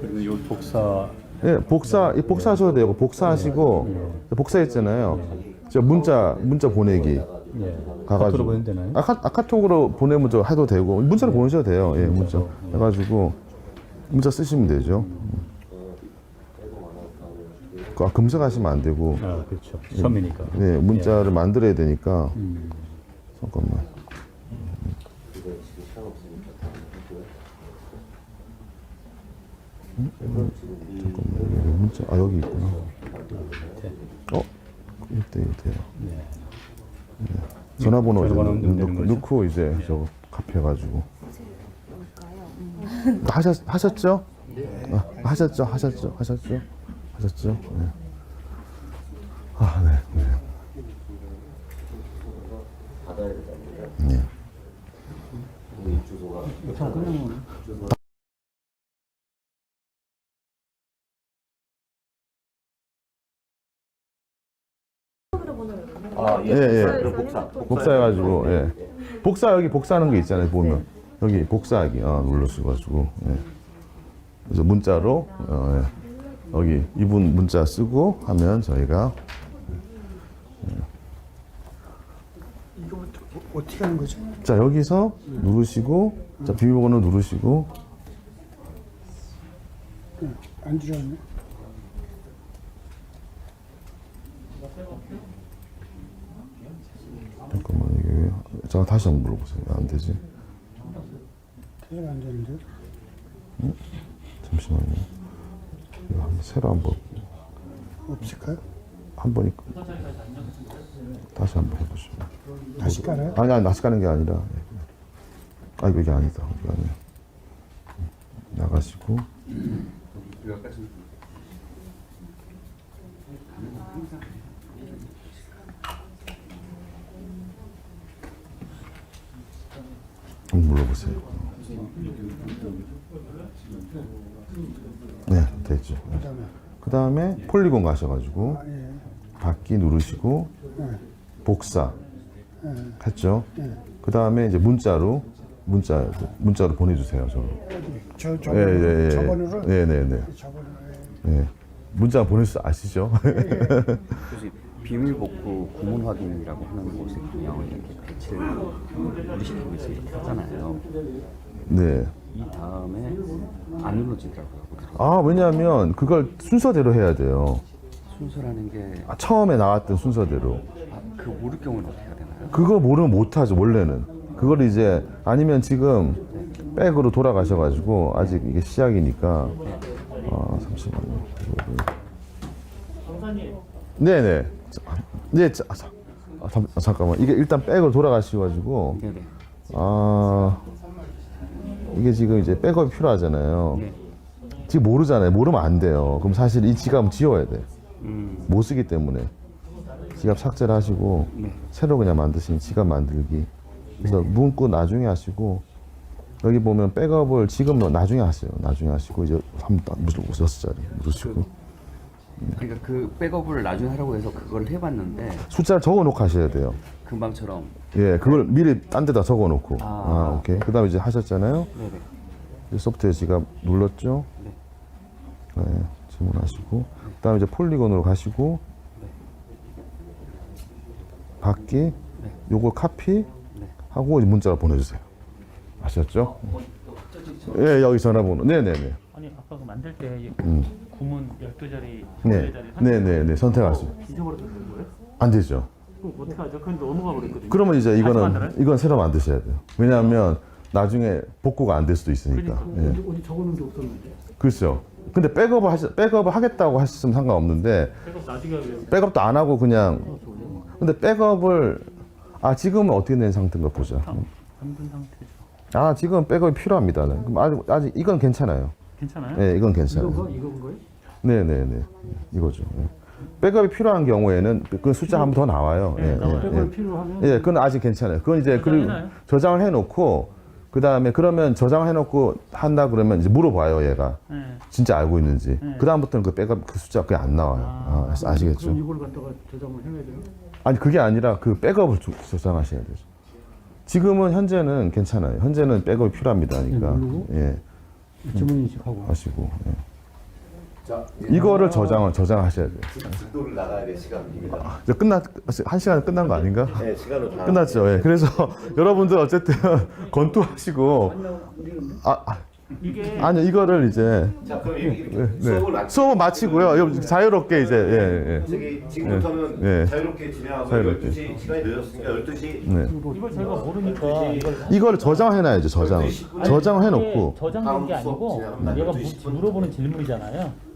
그리고 요 복사. 네, 복사하셔도 되고 복사하시고 복사했잖아요. 저 문자 보내기 예. 가가지고 카톡으로 보내면 되나요? 카톡으로 보내면 저 해도 되고 문자로 보내셔도 돼요. 예, 문자 해가지고 문자 쓰시면 되죠. 검색하시면 안 되고 아, 그렇죠. 처음이니까. 네, 문자를 만들어야 되니까 잠깐만. 잠깐만 문자 여기 있구나. 이때 돼요. 네. 전화번호 이제 넣고 이제 저거 카피해가지고 하셨죠? 하셨죠? 네. 네. 받아야 되잖아요. 네. 이 주소가. 복사해가지고 복사 여기 복사하는 게 있잖아요. 보면 여기 복사하기 눌러주셔가지고 그래서 문자로 여기 이분 문자 쓰고 하면 저희가 이거 어떻게 하는 거죠? 자 여기서 누르시고 자 비밀번호 누르시고 안 들어왔네. 잠깐만 이게 자 다시 한번 물어보세요. 안 되지? 대답 안 되는데. 잠시만요. 이거 한번 새로 한번 없을까요? 한 번이 다시 한번 해보시죠. 다시 깔아요? 아니 다시 가는 게 아니라 이게 아니다. 이게 아니야. 나가시고 한번 물어보세요. 네, 됐죠. 그 다음에 폴리곤 가셔가지고 받기 누르시고 복사 했죠. 그 다음에 이제 문자로 보내주세요. 저번으로. 저번으로. 네네네. 저번으로. 네. 문자 보낼 수 아시죠? 그래서 비밀복구 구문 확인이라고 하는 곳에 보면 이렇게 배치를 분리시키고 있으면 하잖아요. 네. 이 다음에 안 눌러지더라고요. 왜냐하면 그걸 순서대로 해야 돼요. 순서라는 게 처음에 나왔던 순서대로. 그 모를 경우는 어떻게 해야 되나요? 그거 모르면 못하죠, 원래는. 그걸 이제, 아니면 지금 백으로 돌아가셔가지고, 아직 이게 시작이니까. 잠시만요. 네네. 네, 잠깐만. 이게 일단 백으로 돌아가셔가지고, 네네. 이게 지금 이제 백업이 필요하잖아요. 네. 지금 모르잖아요. 모르면 안 돼요. 그럼 사실 이 지갑은 지워야 돼. 못 쓰기 때문에 지갑 삭제를 하시고 네. 새로 그냥 만드신 지갑 만들기. 그래서 문구 나중에 하시고 여기 보면 백업을 지금은 나중에 하세요. 나중에 하시고 이제 한번 무슨 6자리 누르시고 그러니까 그 백업을 나중에 하라고 해서 그걸 해봤는데 숫자를 적어놓고 하셔야 돼요. 금방처럼. 예, 그걸 미리 딴 데다 적어놓고. 아. 오케이. 그다음에 이제 하셨잖아요. 네네. 이 소프트웨어 지갑 눌렀죠. 네. 네, 주문하시고 그다음에 이제 폴리곤으로 가시고 받기 요거 카피 하고 이제 문자로 보내주세요. 아셨죠? 예, 여기 전화번호. 네네네. 아니 아까 그 만들 때 음. 구문 12자리, 네, 14자리 네네네. 선택하시고 잊어버려도 되는 거예요? 안 되죠. 그럼 어떻게 하죠? 그런데 넘어가 버렸거든요. 그러면 이제 만들어요? 이건 새로 만드셔야 돼요. 왜냐하면 나중에 복구가 안 될 수도 있으니까. 예. 어디 적어놓은 게 없었는데. 그렇죠. 근데 백업을 하겠다고 하셨으면 상관없는데 백업 나중에 하면 백업도 안 하고 그냥 근데 백업을 지금은 어떻게 된 상태인가 보자. 잠든 상태죠. 지금 백업이 필요합니다. 그럼 아직 이건 괜찮아요. 괜찮아요? 네, 이건 괜찮아요. 이건 거예요? 네네네. 이거죠. 예. 백업이 필요한 경우에는 그 숫자 한 번 더 나와요. 네, 나와요. 백업이 필요하면 예, 그건 아직 괜찮아요. 그건 이제 저장해놔요? 저장을 해놓고 그 다음에 그러면 저장해놓고 한다 그러면 이제 물어봐요 얘가 네. 진짜 알고 있는지. 네. 그 다음부터는 그 백업 그 숫자 그게 안 나와요. 아시겠죠? 그럼 이걸 갖다가 저장을 해놔야 돼요? 아니 그게 아니라 그 백업을 저장하셔야 되죠. 지금은 현재는 괜찮아요. 현재는 백업이 필요합니다. 그러니까 누르고? 예, 지문 인식하고. 하시고 예. 자, 이거를 저장하셔야 돼요. 직도를 나가야 될 시간입니다. 이제 한 시간 끝난 거 아닌가? 네, 시간은 다 끝났죠. 예. 그래서 여러분들 어쨌든 권투하시고 이게 아니요 이거를 이제 자, 그럼 이렇게 네. 수업을 마치 수업은 마치고요. 자유롭게 이제 저기 지금부터는 네. 자유롭게 진행하고 자유롭게. 12시 시간이 늦었으니까 12시 이걸 저희가 모르니까 이걸 저장해놔야죠. 저장을 해놓고 저장된 게 아니고 다음 수업 얘가 진행합니다. 물어보는 질문이잖아요.